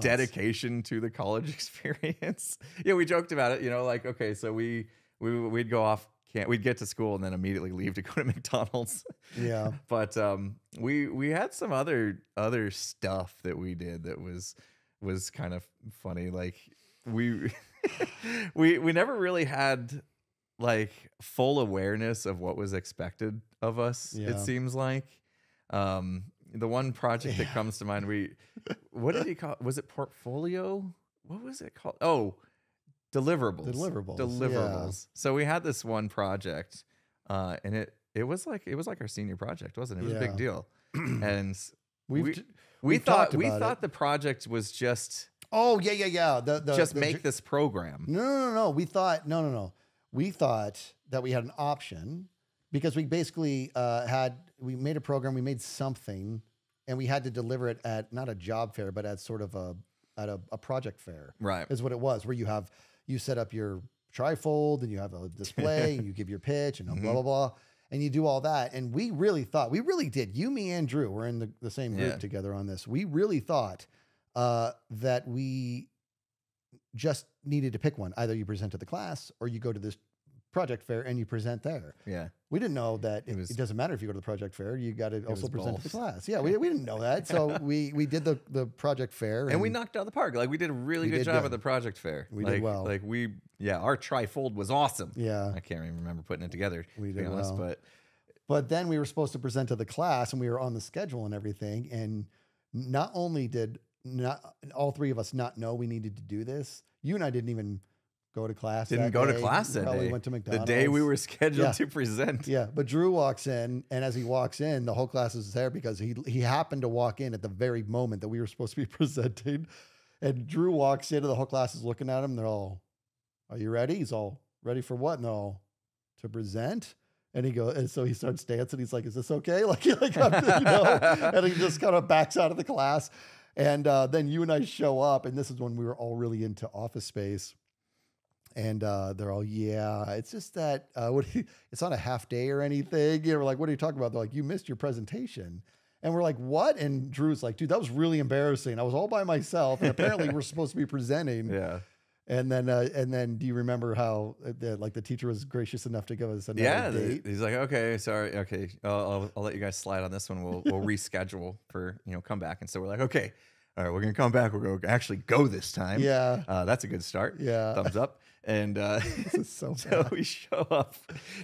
dedication to the college experience. Yeah. We joked about it, you know, like, okay, so we'd go off, we'd get to school and then immediately leave to go to McDonald's. Yeah. But we had some other stuff that we did that was kind of funny. Like, we never really had like full awareness of what was expected of us. It seems like the one project that comes to mind, what did he call? Was it portfolio? What was it called? Oh, deliverables. Yeah. So we had this one project, and it was like our senior project, wasn't it? It was a big deal, and we thought the project was just. Oh yeah. Just make this program. No. We thought We thought that we had an option because we basically we made a program, we made something, and we had to deliver it at not a job fair, but at sort of a project fair. Right, is what it was. Where you set up your trifold and you have a display and you give your pitch and blah blah blah. And you do all that. And we really did. You, me, and Drew were in the same group together on this. We really thought that we just needed to pick one. Either you present to the class or you go to this project fair and you present there. Yeah. We didn't know that it doesn't matter if you go to the project fair, you got to also present to the class. Yeah, we didn't know that. So we did the project fair. And we knocked out the park. Like, we did a really good job at the project fair. We did well. Like, our trifold was awesome. Yeah. I can't even remember putting it together, we did well. But then we were supposed to present to the class and we were on the schedule and everything. And not only did not all 3 of us not know we needed to do this, you and I didn't even go to class. Didn't go to class that day. Went to McDonald's. The day we were scheduled to present. Yeah, but Drew walks in, and as he walks in, the whole class is there because he happened to walk in at the very moment that we were supposed to be presenting. And Drew walks in, and the whole class is looking at him. They're all, "Are you ready?" He's all, "Ready for what?" And they're all, "To present." And he goes, and so he starts dancing. He's like, "Is this okay?" Like, and he just kind of backs out of the class. And then you and I show up, and this is when we were all really into Office Space. And they're all, "Yeah, it's just that it's not a half day or anything." You know, we're like, "What are you talking about?" They're like, "You missed your presentation." And we're like, "What?" And Drew's like, "Dude, that was really embarrassing. I was all by myself, and apparently we're supposed to be presenting." Yeah. And then do you remember how the teacher was gracious enough to give us another date? He's like, "Okay, sorry, okay, I'll let you guys slide on this one. We'll reschedule for come back." And so we're like, "Okay, all right, we're gonna come back. We're gonna actually go this time." Yeah, that's a good start. Yeah, thumbs up. And this is so we show up.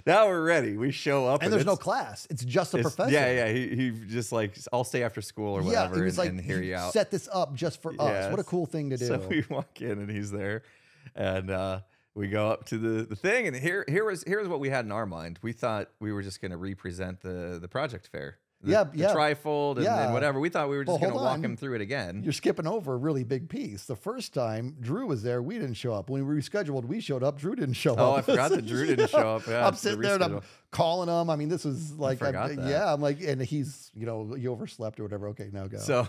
Now we're ready. We show up, and there's no class. It's just a professor. Yeah. He just like, "I'll stay after school or whatever." Yeah, and hear you out. Set this up just for us. What a cool thing to do. So we walk in, and he's there, and we go up to the thing, and here's what we had in our mind. We thought we were just going to represent the project fair. The trifold and whatever. We thought we were just going to walk him through it again. You're skipping over a really big piece. The first time Drew was there, we didn't show up. When we rescheduled, we showed up. Drew didn't show up. Oh, I forgot that Drew didn't show up. Yeah, I'm sitting there and I'm calling him. I mean, this was like, I'm like, and he's, you overslept or whatever. Okay, now go. So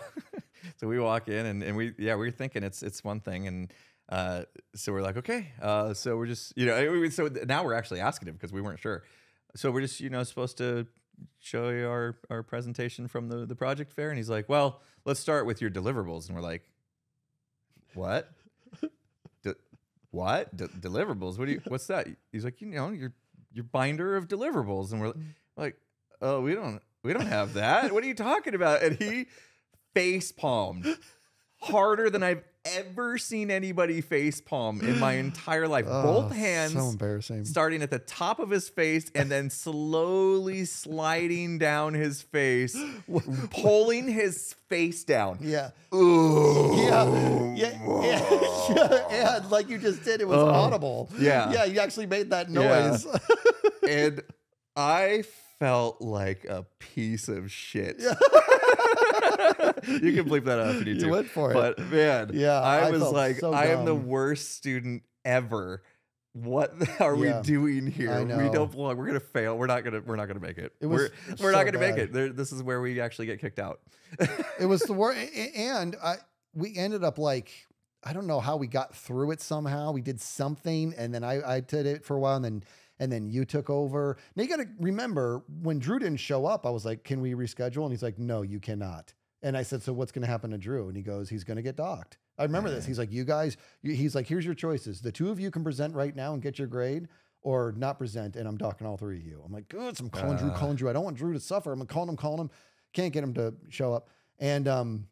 we walk in and we're thinking it's one thing. And so we're like, okay. So we're just, so now we're actually asking him because we weren't sure. So we're just, supposed to show you our presentation from the project fair. And he's like, "Well, let's start with your deliverables." And we're like, "What? What? Deliverables? What's that?" He's like, your binder of deliverables." And we're like, "Oh, we don't have that. What are you talking about?" And he face palmed harder than I've ever seen anybody face palm in my entire life. Both hands, so embarrassing, starting at the top of his face and then slowly sliding down his face, pulling his face down. Yeah. Ooh. Yeah. Like you just did, it was audible. Yeah. Yeah, you actually made that noise. Yeah. And I felt like a piece of shit. Yeah. You can bleep that out if you need to. You went for it. But man, yeah, I was like, so I am the dumb. worst student ever. What are we doing here? I know. We don't belong. We're gonna fail. We're not gonna make it. We're not gonna make it. This is where we actually get kicked out. It was the worst, and we ended up like, I don't know how we got through it somehow. We did something, and then I did it for a while, and then you took over. Now you got to remember, when Drew didn't show up, I was like, can we reschedule? And he's like, no, you cannot. And I said, so what's going to happen to Drew? And he goes, he's going to get docked. I remember this. He's like, you guys, he's like, here's your choices. The two of you can present right now and get your grade, or not present, and I'm docking all three of you. I'm like, good. So I'm calling Drew. I don't want Drew to suffer. I'm calling him. Can't get him to show up. And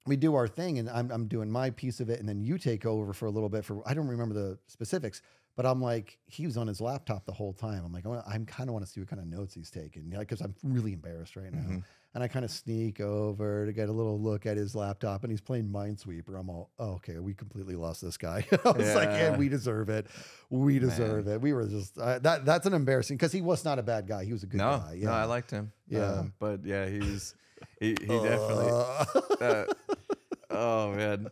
we do our thing, and I'm doing my piece of it, and then you take over for a little bit. I don't remember the specifics, but I'm like, he was on his laptop the whole time. I'm like, I kind of want to see what kind of notes he's taking, because I'm really embarrassed right now. Mm-hmm. And I kind of sneak over to get a little look at his laptop, and he's playing Minesweeper. I'm all, oh, okay, we completely lost this guy. I was like, yeah, we deserve it. We deserve it. We were just, that's an embarrassing, because he was not a bad guy. He was a good guy. Yeah. No, I liked him. Yeah. But yeah, he definitely, oh man.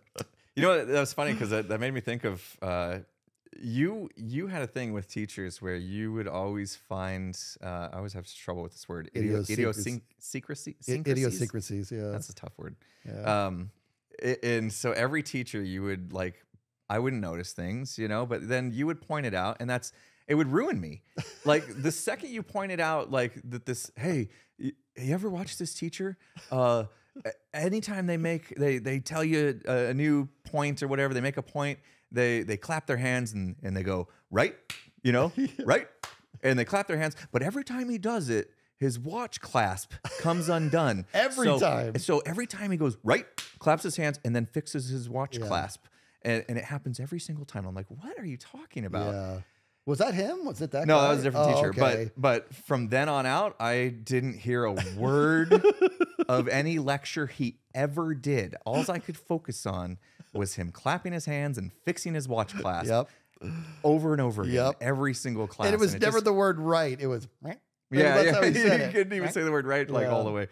You know, that was funny, because that made me think of, you had a thing with teachers where you would always find, I always have trouble with this word, idiosyncrasies. Idiosyncrasies, yeah. That's a tough word. Yeah. And so every teacher, you would like, I wouldn't notice things, but then you would point it out, and it would ruin me. Like the second you pointed out like that hey, you ever watch this teacher? Anytime they tell you a new point or whatever, they make a point, they clap their hands and they go, right, right. And they clap their hands. But every time he does it, his watch clasp comes undone. Every time. So every time he goes, right, claps his hands and then fixes his watch clasp. And it happens every single time. I'm like, what are you talking about? Yeah. Was that him? Was it that No, guy? that was a different teacher. Okay. But from then on out, I didn't hear a word of any lecture he ever did. All I could focus on was him clapping his hands and fixing his watch clasp over and over again, every single class. And it was never the word right. It was, that's how he said it. He couldn't even say the word right, like all the way.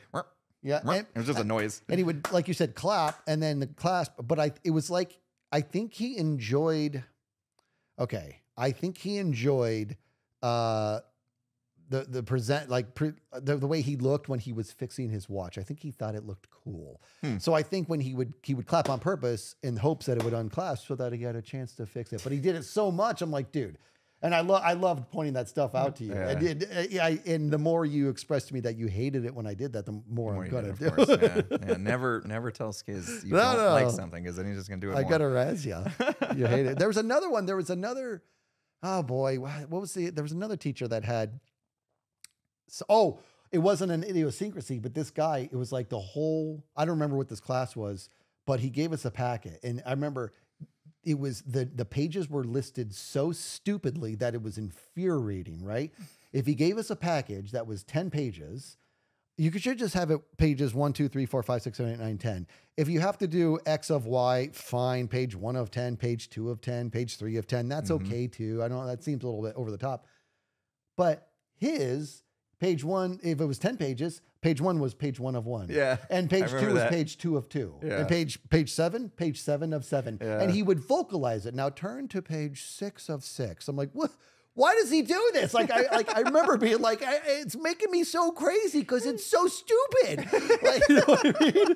Yeah. It was just a noise. And he would, like you said, clap and then the clasp. But it was like, I think he enjoyed, the present, like the way he looked when he was fixing his watch. I think he thought it looked cool. So I think when he would clap on purpose in hopes that it would unclasp so that he had a chance to fix it. But he did it so much. I'm like, dude. And I loved pointing that stuff out to you. Yeah. And the more you expressed to me that you hated it when I did that, the more I'm gonna do it. Yeah. Never tell Skizz you don't like something, because then he's just gonna do it. I gotta razz you. You hate it. There was another one. There was another. Oh boy, what was there was another teacher that had. It wasn't an idiosyncrasy, but this guy, it was like the whole. I don't remember what this class was, but he gave us a packet, and I remember. It was the pages were listed so stupidly that it was infuriating, right? If he gave us a package that was 10 pages, you should just have it pages 1, 2, 3, 4, 5, 6, 7, 8, 9, 10. If you have to do X of Y, fine, page 1 of 10, page 2 of 10, page 3 of 10, that's okay too. I know that seems a little bit over the top. But his page 1, if it was 10 pages, page 1 was page 1 of 1. Yeah. And page 2 was page 2 of 2. Yeah. And page 7 of 7. Yeah. And he would vocalize it. Now turn to page 6 of 6. I'm like, what? Why does he do this? Like I remember being like, it's making me so crazy because it's so stupid. Like, you know what I mean?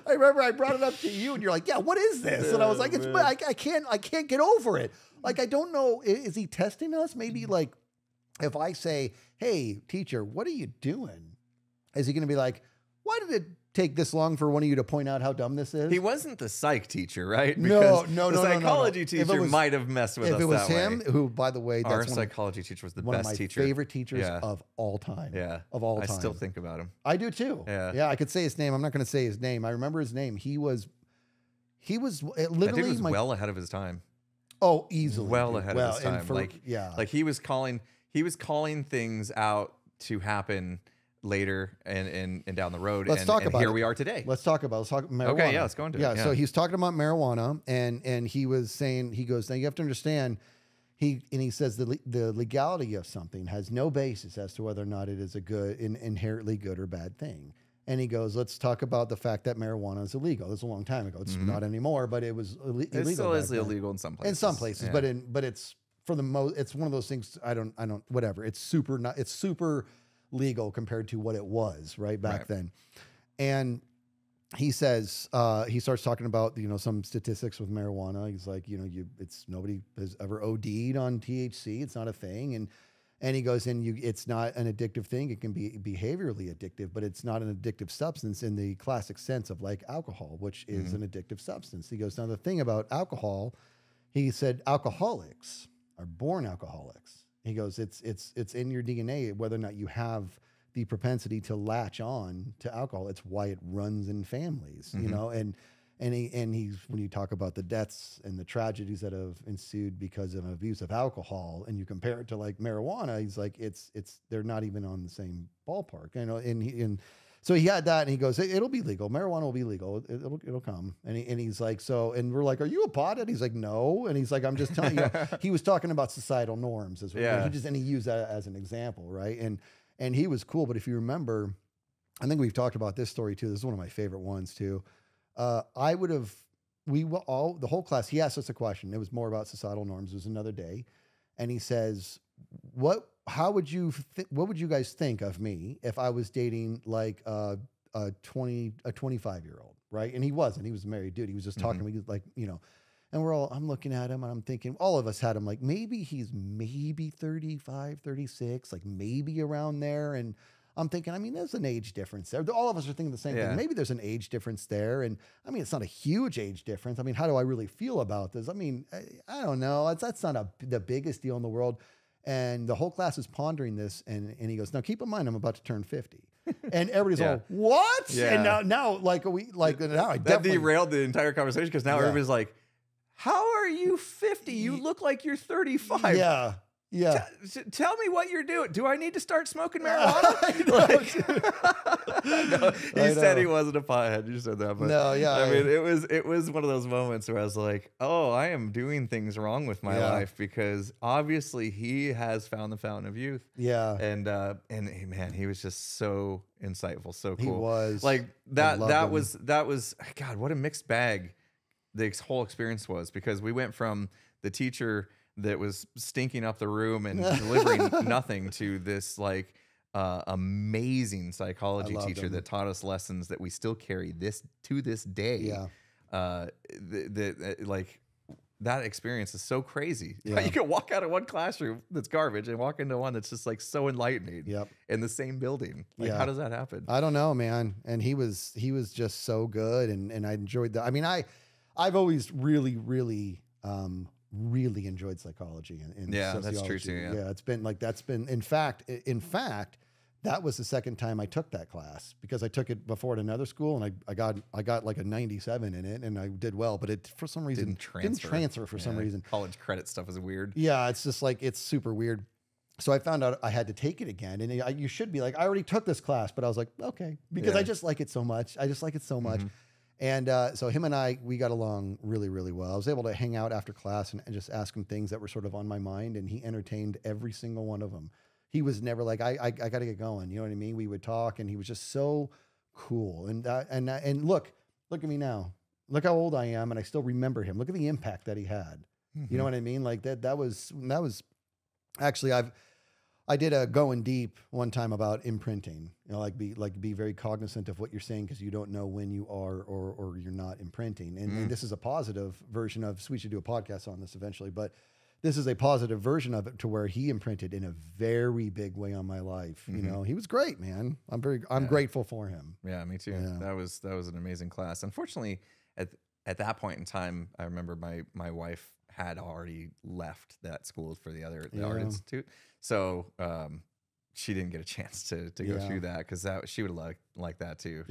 I remember I brought it up to you, and you're like, yeah, what is this? And I was like, I can't get over it. Like, I don't know. Is he testing us? Maybe like. If I say, hey, teacher, what are you doing? Is he going to be like, why did it take this long for one of you to point out how dumb this is? He wasn't the psych teacher, right? No. The psychology teacher might have messed with us that way. If it was him, who, by the way, our psychology teacher was the best teacher. One of my favorite teachers of all time. Yeah. Of all time. I still think about him. I do too. Yeah. Yeah, I could say his name. I'm not going to say his name. I remember his name. He was literally that dude was well ahead of his time. Oh, easily. Well ahead of his time. Like he was calling things out to happen later and down the road. Let's talk about here it. we are today. Let's talk marijuana. Okay, yeah, let's go into it. Yeah, so he's talking about marijuana, and he was saying, he goes, now you have to understand, he says the legality of something has no basis as to whether or not it is a good, inherently good or bad thing. And he goes, let's talk about the fact that marijuana is illegal. This was a long time ago. It's not anymore, but it was illegal. It still is illegal in some places. In some places, but it's for the most. It's one of those things. I don't. Whatever. It's super legal compared to what it was back then. And he says he starts talking about some statistics with marijuana. He's like, it's nobody has ever OD'd on THC. It's not a thing. And he goes in, it's not an addictive thing. It can be behaviorally addictive, but it's not an addictive substance in the classic sense of like alcohol, which is an addictive substance. He goes, now the thing about alcohol, he said, alcoholics are born alcoholics. He goes, it's in your DNA, whether or not you have the propensity to latch on to alcohol. It's why it runs in families, and he's, when you talk about the deaths and the tragedies that have ensued because of abuse of alcohol, and you compare it to like marijuana, he's like, they're not even on the same ballpark, and so he had that, and he goes, it'll be legal. Marijuana will be legal. It'll come. And he's like, so, and we're like, are you a pothead? He's like, no. And he's like, I'm just telling you, he was talking about societal norms as well. Yeah. He used that as an example. Right. And he was cool. But if you remember, I think we've talked about this story too. This is one of my favorite ones too. The whole class, he asked us a question. It was more about societal norms. It was another day. And he says, what would you guys think of me if I was dating like a 25-year-old, right? And he wasn't. He was a married dude. He was just talking to me like, and I'm looking at him and I'm thinking, all of us had him like, maybe he's 35, 36, like maybe around there. And I'm thinking, I mean, there's an age difference there. All of us are thinking the same thing. Maybe there's an age difference there. And I mean, it's not a huge age difference. I mean, how do I really feel about this? I mean, I don't know. That's not the biggest deal in the world. And the whole class is pondering this. And he goes, now keep in mind, I'm about to turn 50. And everybody's all, what? Yeah. And now I that derailed the entire conversation, because now everybody's like, how are you 50? You look like you're 35. Yeah. Yeah. Tell me what you're doing. Do I need to start smoking marijuana? He said he wasn't a pothead. You said that, but no, yeah. I mean, it was one of those moments where I was like, oh, I am doing things wrong with my life, because obviously he has found the fountain of youth. Yeah. And man, he was just so insightful, so cool. He was like that was God, what a mixed bag this whole experience was, because we went from the teacher that was stinking up the room and delivering nothing to this like amazing psychology teacher that taught us lessons that we still carry to this day. Yeah. Like that experience is so crazy. Yeah. You can walk out of one classroom that's garbage and walk into one that's just like so enlightening. Yep. In the same building. Like, how does that happen? I don't know, man. And he was just so good, and I enjoyed that. I mean, I've always really enjoyed psychology and sociology. That's true too. Yeah, it's been like in fact that was the second time I took that class, because I took it before at another school, and I got like a 97 in it, and I did well, but it for some reason didn't transfer for some reason. College credit stuff is weird. Yeah, it's just like, it's super weird. So I found out I had to take it again, and you should be like, I already took this class, but I was like, okay, because I just like it so much. And so him and we got along really, really well. I was able to hang out after class and just ask him things that were sort of on my mind, and he entertained every single one of them. He was never like, I got to get going. You know what I mean? We would talk, and he was just so cool. And look at me now. Look how old I am, and I still remember him. Look at the impact that he had. Mm-hmm. You know what I mean? Like that was actually, I did a going deep one time about imprinting, be very cognizant of what you're saying, because you don't know when you are or you're not imprinting. And this is a positive version of, so we should do a podcast on this eventually, but this is a positive version of it to where he imprinted in a very big way on my life. You know, he was great, man. I'm grateful for him. Yeah, me too. Yeah. That was an amazing class. Unfortunately, at that point in time, I remember my wife had already left that school for the Art Institute. So, she didn't get a chance to go through that, because she would have liked that too.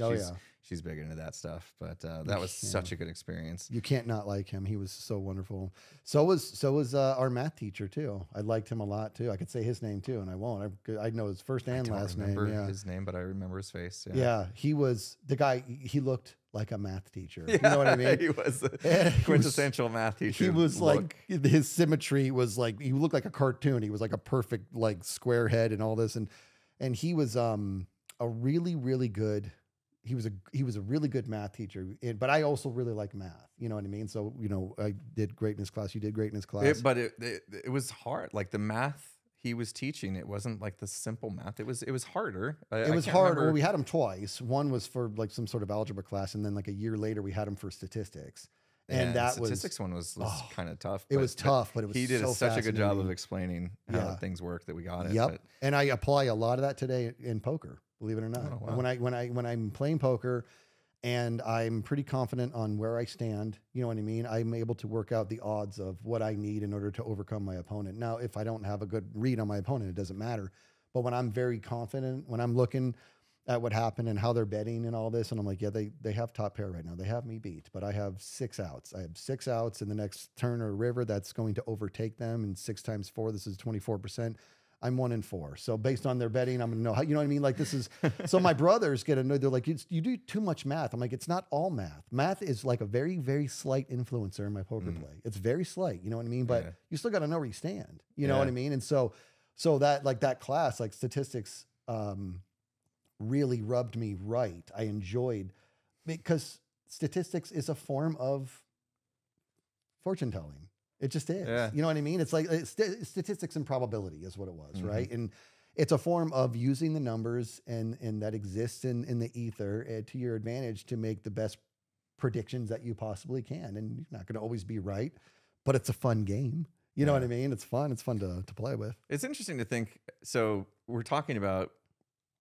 She's big into that stuff, but that was such a good experience. You can't not like him. He was so wonderful. So was our math teacher too. I liked him a lot too. I could say his name too, and I won't. I know his first and last name. Yeah, his name, but I remember his face. Yeah, he was the guy. He looked like a math teacher. You know what I mean? He was a quintessential math teacher. He was like, his symmetry was like, he looked like a cartoon. He was like a perfect like square head and all this, and he was a really, really good. He was a really good math teacher, but I also really like math. You know what I mean? So, you know, I did great in his class. You did great in his class. But it was hard. Like the math he was teaching, it wasn't like the simple math. It was harder. It was hard. Well, we had him twice. One was for like some sort of algebra class, and then like a year later we had him for statistics. And that statistics one was kind of tough. It was tough, but it was he did so such a good job of explaining how things work that we got it. Yep. And I apply a lot of that today in poker, believe it or not. Oh, wow. When I'm playing poker and I'm pretty confident on where I stand, you know what I mean? I'm able to work out the odds of what I need in order to overcome my opponent. Now, if I don't have a good read on my opponent, it doesn't matter. But when I'm very confident, when I'm looking at what happened and how they're betting and all this, and I'm like, yeah, they have top pair right now. They have me beat, but I have 6 outs. I have 6 outs in the next turn or river that's going to overtake them. And 6 times 4, this is 24%. I'm 1 in 4. So based on their betting, I'm gonna know how, you know what I mean? Like this is, so my brothers get annoyed. They're like, you do too much math. I'm like, it's not all math. Math is like a very, very slight influencer in my poker play. It's very slight, you know what I mean? But you still got to know where you stand, you know what I mean? And so that, like that class, like statistics, really rubbed me right. I enjoyed, because statistics is a form of fortune telling. It just is. Yeah. You know what I mean? It's like statistics and probability is what it was, right? And it's a form of using the numbers and that exists in the ether to your advantage to make the best predictions that you possibly can. And you're not going to always be right, but it's a fun game. You know what I mean? It's fun. It's fun to play with. It's interesting to think. So we're talking about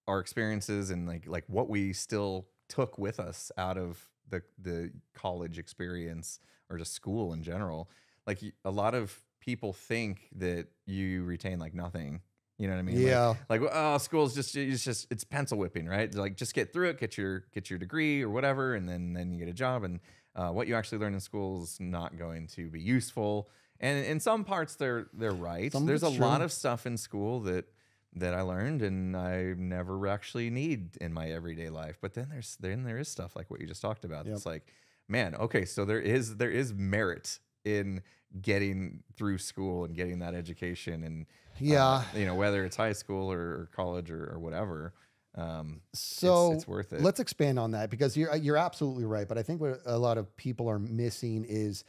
our experiences and like what we still took with us out of the college experience or just school in general. Like a lot of people think that you retain like nothing. You know what I mean? Yeah. Like oh, school's it's pencil whipping, right? Like just get through it, get your degree or whatever, and then you get a job. And what you actually learn in school is not going to be useful. And in some parts, they're right. There's a lot of stuff in school that I learned and I never actually need in my everyday life. But then there is stuff like what you just talked about. Yep. It's like, man, okay, so there is merit in getting through school and getting that education, and you know, whether it's high school or college or whatever. So it's worth it. Let's expand on that, because you're absolutely right. But I think what a lot of people are missing is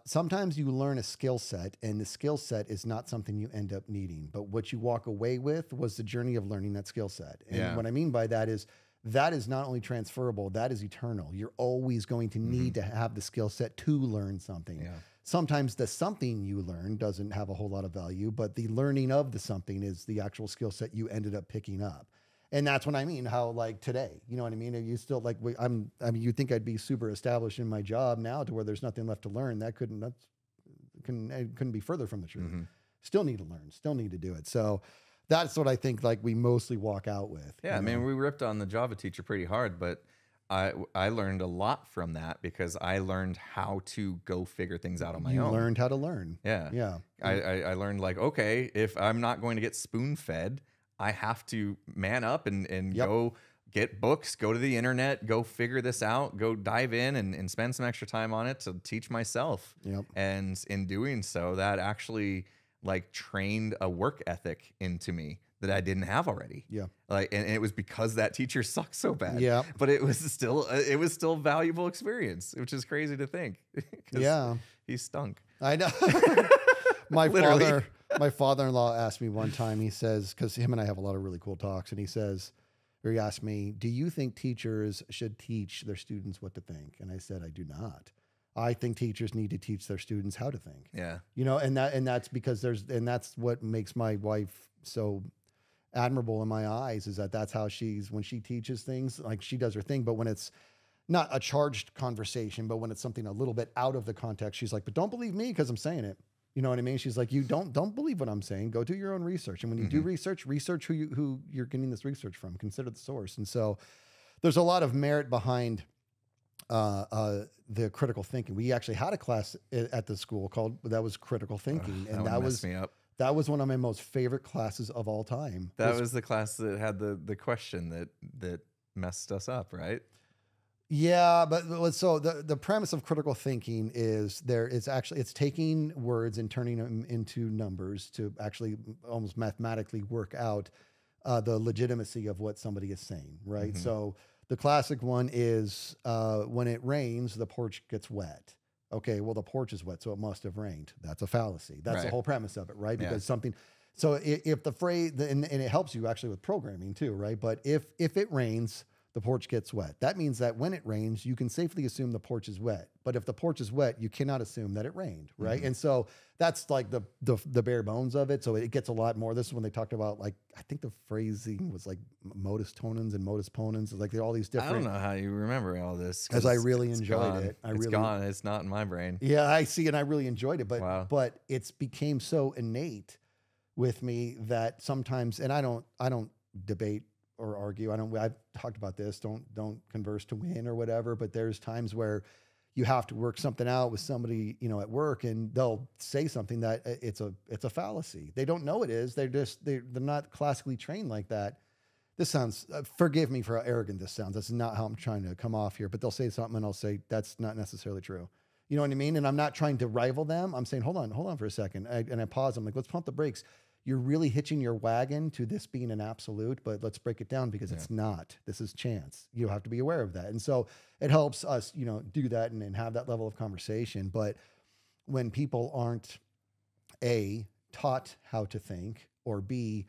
sometimes you learn a skill set, and the skill set is not something you end up needing. But what you walk away with was the journey of learning that skill set. And what I mean by that is not only transferable, that is eternal. You're always going to need to have the skill set to learn something. Yeah. Sometimes the something you learn doesn't have a whole lot of value, but the learning of the something is the actual skill set you ended up picking up. And that's what I mean, how like today, you know what I mean? Are you still like, I mean, you'd think I'd be super established in my job now to where there's nothing left to learn. That couldn't be further from the truth. Still need to learn, still need to do it. So that's what I think like we mostly walk out with. Yeah. I mean, we ripped on the Java teacher pretty hard, but I learned a lot from that because I learned how to go figure things out on my own. You learned how to learn. Yeah. Yeah. I learned like, okay, if I'm not going to get spoon fed, I have to man up and go get books, go to the internet, go figure this out, go dive in and spend some extra time on it to teach myself. Yep. And in doing so, that actually like trained a work ethic into me that I didn't have already. Yeah. Like, and it was because that teacher sucked so bad. Yeah. But it was still valuable experience, which is crazy to think. Yeah. He stunk. I know. My father-in-law asked me one time, he says, because him and I have a lot of really cool talks, and he asked me, do you think teachers should teach their students what to think? And I said, I do not. I think teachers need to teach their students how to think. Yeah. You know, and that's because that's what makes my wife so admirable in my eyes, is that that's how when she teaches things, like she does her thing. But when it's not a charged conversation, but when it's something a little bit out of the context, she's like, but don't believe me because I'm saying it. You know what I mean? She's like, you don't believe what I'm saying. Go do your own research. And when you do research who you're getting this research from. Consider the source. And so there's a lot of merit behind the critical thinking. We actually had a class at the school that was critical thinking, and that was me up. That was one of my most favorite classes of all time. That was the class that had the question that messed us up, right? Yeah, but so the premise of critical thinking is it's taking words and turning them into numbers to actually almost mathematically work out the legitimacy of what somebody is saying, right? Mm-hmm. So the classic one is when it rains, the porch gets wet. Okay, well, the porch is wet, so it must have rained. That's a fallacy. That's the whole premise of it, right? Because something. So if the phrase, and it helps you actually with programming too, right? But if it rains, the porch gets wet. That means that when it rains, you can safely assume the porch is wet. But if the porch is wet, you cannot assume that it rained, right? Mm-hmm. And so that's like the bare bones of it. So it gets a lot more. This is when they talked about, like, I think the phrasing was like modus tonans and modus ponens. Like, they're all these different. I don't know how you remember all this. Because I really enjoyed it. It's gone. It's not in my brain. Yeah, I see. And I really enjoyed it. But wow. But it's became so innate with me that sometimes, and I don't debate or argue. I've talked about this. Don't converse to win or whatever. But there's times where you have to work something out with somebody, you know, at work, and they'll say something that it's a fallacy. They don't know it is. They're not classically trained like that. This sounds, forgive me for how arrogant this sounds. That's not how I'm trying to come off here. But they'll say something and I'll say, that's not necessarily true. You know what I mean? And I'm not trying to rival them. I'm saying, hold on for a second. And I pause. I'm like, let's pump the brakes. You're really hitching your wagon to this being an absolute, but let's break it down because it's not. This is chance. You have to be aware of that. And so it helps us, you know, do that and have that level of conversation. But when people aren't A, taught how to think, or B,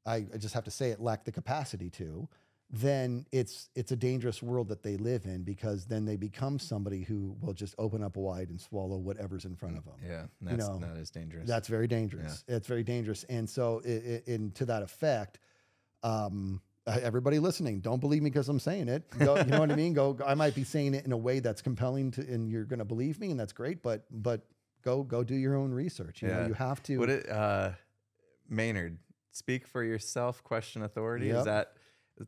I just have to say it, lack the capacity to, then it's a dangerous world that they live in, because then they become somebody who will just open up wide and swallow whatever's in front of them. Yeah, that is dangerous. That's very dangerous. Yeah. It's very dangerous. And so to that effect, everybody listening, don't believe me because I'm saying it. Go, you know what I mean? I might be saying it in a way that's compelling and you're going to believe me, and that's great, but go do your own research. You know, you have to. Maynard, speak for yourself, question authority. Yep.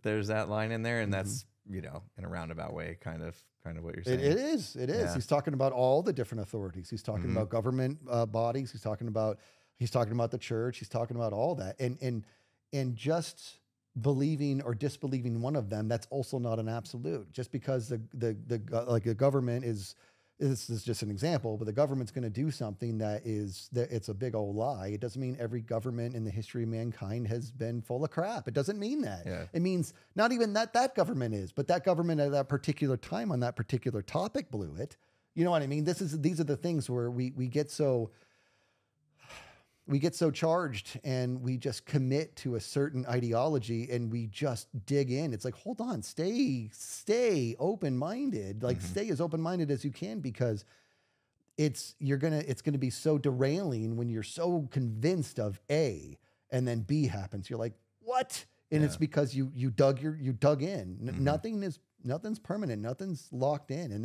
There's that line in there, and that's, you know, in a roundabout way, kind of what you're saying. It is. Yeah. He's talking about all the different authorities. He's talking about government bodies. He's talking about the church. He's talking about all that, and just believing or disbelieving one of them, that's also not an absolute. Just because the government is. This is just an example, but the government's going to do something it's a big old lie. It doesn't mean every government in the history of mankind has been full of crap. It doesn't mean that. Yeah. It means not even that government is, but that government at that particular time on that particular topic blew it. You know what I mean? These are the things where we get so charged, and we just commit to a certain ideology, and we just dig in. It's like, hold on, stay open-minded. Like, stay as open-minded as you can, because it's going to be so derailing when you're so convinced of A, and then B happens. You're like, what? And it's because you dug in. Nothing's permanent. Nothing's locked in. And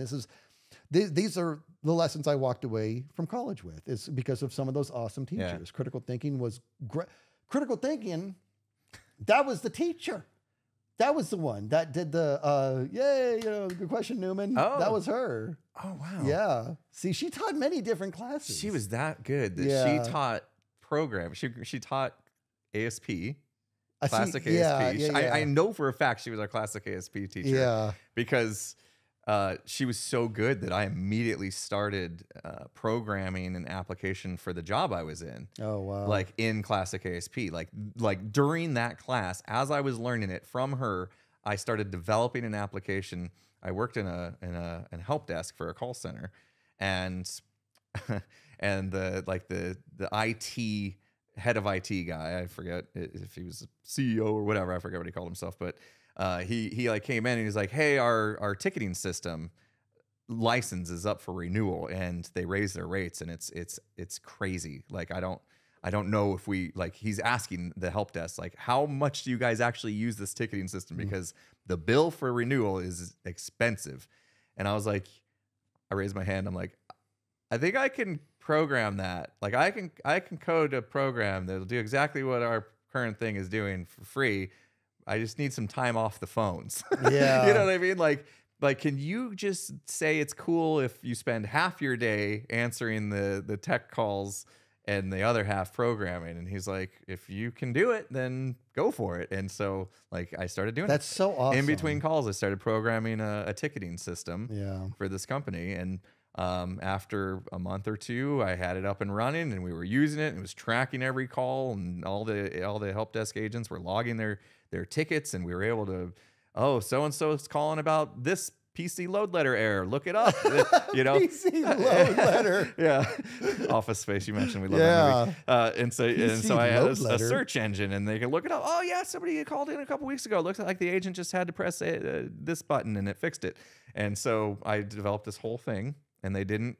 these are the lessons I walked away from college with, is because of some of those awesome teachers. Yeah. Critical thinking was great. Critical thinking, that was the teacher. That was the one that did the, good question, Newman. Oh. That was her. Oh, wow. Yeah. See, she taught many different classes. She was that good that she taught programming. She taught ASP. Classic ASP. I know for a fact she was our classic ASP teacher. Yeah. Because she was so good that I immediately started programming an application for the job I was in. Oh, wow. Like in classic ASP. Like during that class, as I was learning it from her, I started developing an application. I worked in a help desk for a call center, and the IT head of IT guy, I forget if he was a CEO or whatever, I forget what he called himself, but he like came in and he's like, hey, our ticketing system, license is up for renewal, and they raise their rates, and it's crazy. Like I don't know if we, like, he's asking the help desk, like, how much do you guys actually use this ticketing system? Because the bill for renewal is expensive. And I was like, I raised my hand. I'm like, I think I can program that. Like I can code a program that'll do exactly what our current thing is doing for free. I just need some time off the phones. Yeah. You know what I mean? Like, can you just say it's cool if you spend half your day answering the tech calls and the other half programming? And he's like, if you can do it, then go for it. And so, like, I started doing That's so awesome. In between calls, I started programming a ticketing system for this company. And after a month or two, I had it up and running, and we were using it. And it was tracking every call, and all the help desk agents were logging their tickets, and we were able to, oh, so and so is calling about this PC load letter error. Look it up. You know, PC load letter. Yeah, Office Space. You mentioned we love that movie. And so I had a search engine, and they could look it up. Oh yeah, somebody called in a couple weeks ago. It looks like the agent just had to press this button, and it fixed it. And so I developed this whole thing, and they didn't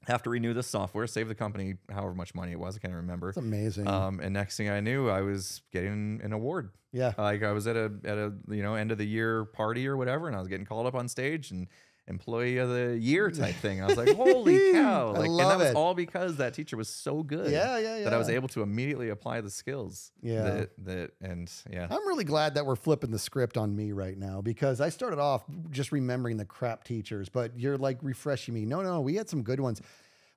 have to renew the software, save the company however much money it was. I can't remember. It's amazing. And next thing I knew, I was getting an award. Yeah. Like I was at a end of the year party or whatever, and I was getting called up on stage and employee of the year type thing. I was like, holy cow. Like, and that was all because that teacher was so good. That I was able to immediately apply the skills. Yeah. I'm really glad that we're flipping the script on me right now, because I started off just remembering the crap teachers, but you're like refreshing me. No, we had some good ones.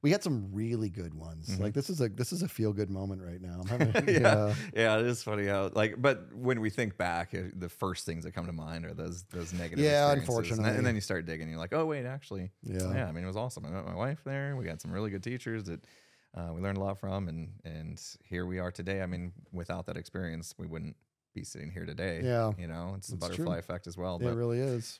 We had some really good ones. Mm-hmm. Like this is a feel good moment right now. Yeah, it is funny how, like, but when we think back, the first things that come to mind are those negative experiences. Unfortunately. And then you start digging, you're like, oh wait, actually, I mean, it was awesome. I met my wife there. We got some really good teachers that we learned a lot from, and here we are today. I mean, without that experience, we wouldn't be sitting here today. Yeah, you know, it's the butterfly effect as well. It really is.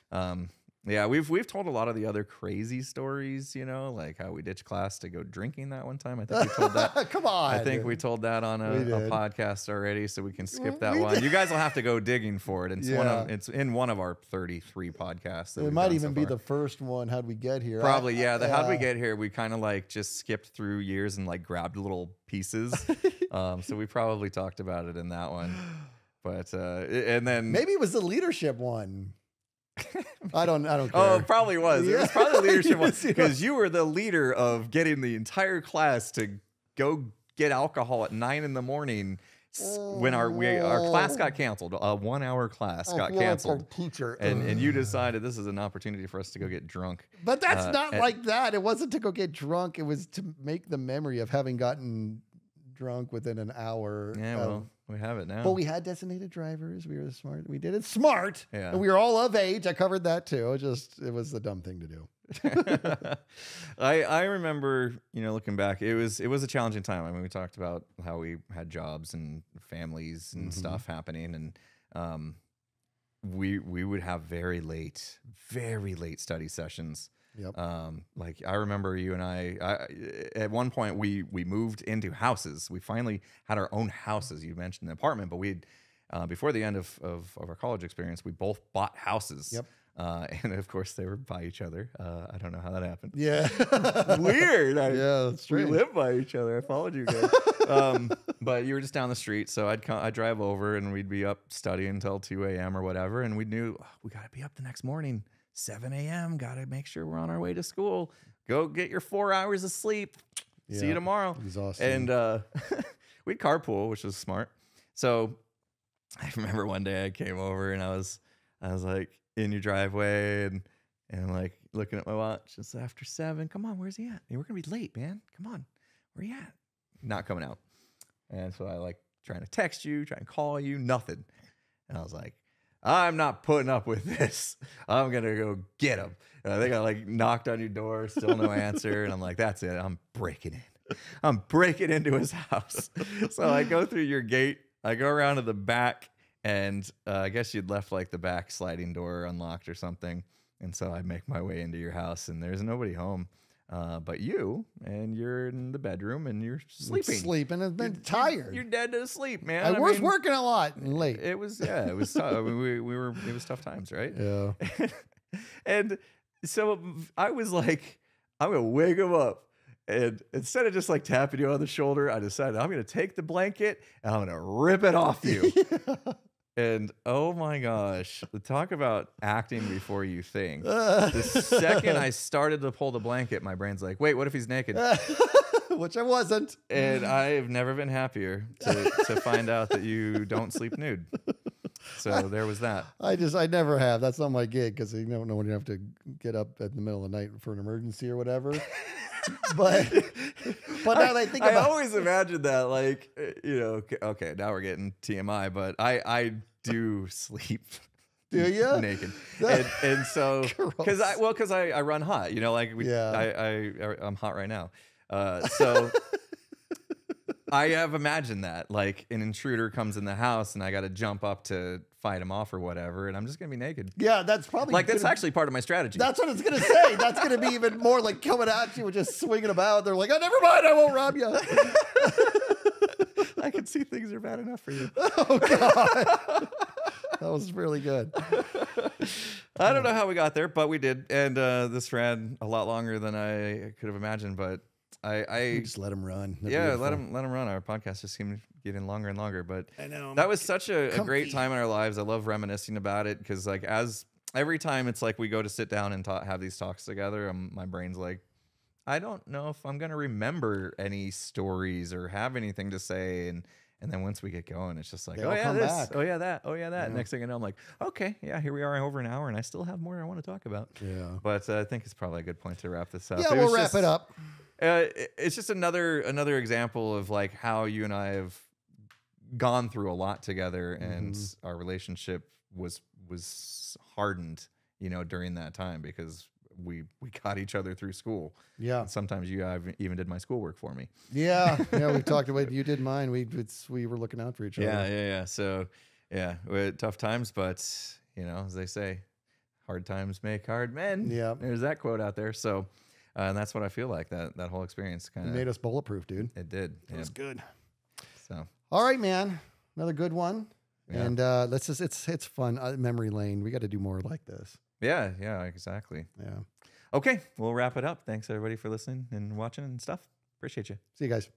Yeah, we've told a lot of the other crazy stories, you know, like how we ditched class to go drinking that one time. I think we told that. Come on. I think we told that on a podcast already, so we can skip that one. You guys will have to go digging for it. It's in one of our 33 podcasts. It might even be the first one. How'd we get here? Probably, how'd we get here? We kind of like just skipped through years and like grabbed little pieces. So we probably talked about it in that one. But and then maybe it was the leadership one. I don't care. Oh, it probably was. It was probably the leadership one, because you were the leader of getting the entire class to go get alcohol at 9 in the morning when our class got canceled. A 1 hour class got canceled. Teacher. And you decided this is an opportunity for us to go get drunk. But that's not like that. It wasn't to go get drunk. It was to make the memory of having gotten drunk within an hour. Yeah, well, we have it now. But we had designated drivers. We were smart. We did it smart. Yeah. And we were all of age. I covered that too. It was the dumb thing to do. I remember, looking back, it was a challenging time. I mean, we talked about how we had jobs and families and stuff happening, and we would have very late study sessions. Yep. Like I remember you and I at one point we moved into houses. We finally had our own houses. You mentioned the apartment, but we'd before the end of our college experience, we both bought houses. Yep. And of course they were by each other. I don't know how that happened. Yeah. Weird. Yeah, that's true. We live by each other. I followed you guys. But you were just down the street, so I'd drive over and we'd be up studying until 2 a.m. or whatever, and we knew we got to be up the next morning. 7 a.m. Got to make sure we're on our way to school. Go get your 4 hours of sleep. Yeah, see you tomorrow. Exhausting. And we'd carpool, which was smart. So I remember one day I came over and I was like in your driveway and I'm like looking at my watch. It's after 7. Come on, where's he at? Hey, we're gonna be late, man. Come on, where you at? Not coming out. And so I like trying to text you, trying to call you, nothing. And I was like, I'm not putting up with this. I'm going to go get him. And I think I like knocked on your door, still no answer. And I'm like, that's it. I'm breaking in. I'm breaking into his house. So I go through your gate. I go around to the back, and I guess you'd left like the back sliding door unlocked or something. And so I make my way into your house, and there's nobody home. But you, and you're in the bedroom and you're sleeping. I've been tired. You're dead to sleep, man. I was working a lot and late. It was tough. I mean, it was tough times, right? Yeah. And So I was like, I'm gonna wake him up. And instead of just like tapping you on the shoulder, I decided I'm going to take the blanket and I'm going to rip it off you. And oh my gosh, talk about acting before you think. The second I started to pull the blanket, my brain's like, wait, what if he's naked? Which I wasn't. And I've never been happier to find out that you don't sleep nude. So there was that. I never have. That's not my gig because you don't know when you have to get up in the middle of the night for an emergency or whatever. But now that I think about, I always imagined that, like, you know, okay, now we're getting TMI, but I do sleep. Do you? Naked. And so, because I run hot, you know, like I'm hot right now. So I have imagined that, like, an intruder comes in the house and I got to jump up to fight him off or whatever, and I'm just gonna be naked. Yeah, that's probably like that's actually part of my strategy. That's what it's gonna say. That's gonna be even more like coming at you and just swinging about. They're like, oh, never mind, I won't rob you. I can see things are bad enough for you. Oh God, that was really good. I don't know how we got there, but we did, and this ran a lot longer than I could have imagined, but. I just let him run. Yeah, let him run. Our podcast just seemed getting longer and longer, but I know that was such a great time in our lives. I love reminiscing about it because, like, as every time it's like we go to sit down and have these talks together, my brain's like, I don't know if I'm gonna remember any stories or have anything to say, and then once we get going, it's just like, oh yeah, this, back. Oh yeah, that, oh yeah, that. Yeah. Next thing I know, I'm like, okay, yeah, here we are over an hour, and I still have more I want to talk about. Yeah, but I think it's probably a good point to wrap this up. Yeah, we'll wrap it up. It's just another example of like how you and I have gone through a lot together, and our relationship was hardened, you know, during that time because we got each other through school. Yeah, and sometimes you even did my schoolwork for me. Yeah, we talked about you did mine. We were looking out for each other. Yeah. So yeah, we had tough times, but you know, as they say, hard times make hard men. Yeah, there's that quote out there. So. And that's what I feel like that whole experience kind of made us bulletproof, dude. It did. It was good. So, all right, man, another good one. Yeah. And let's just it's fun. Memory lane. We got to do more like this. Yeah, exactly. Yeah. Okay, we'll wrap it up. Thanks everybody for listening and watching and stuff. Appreciate you. See you guys.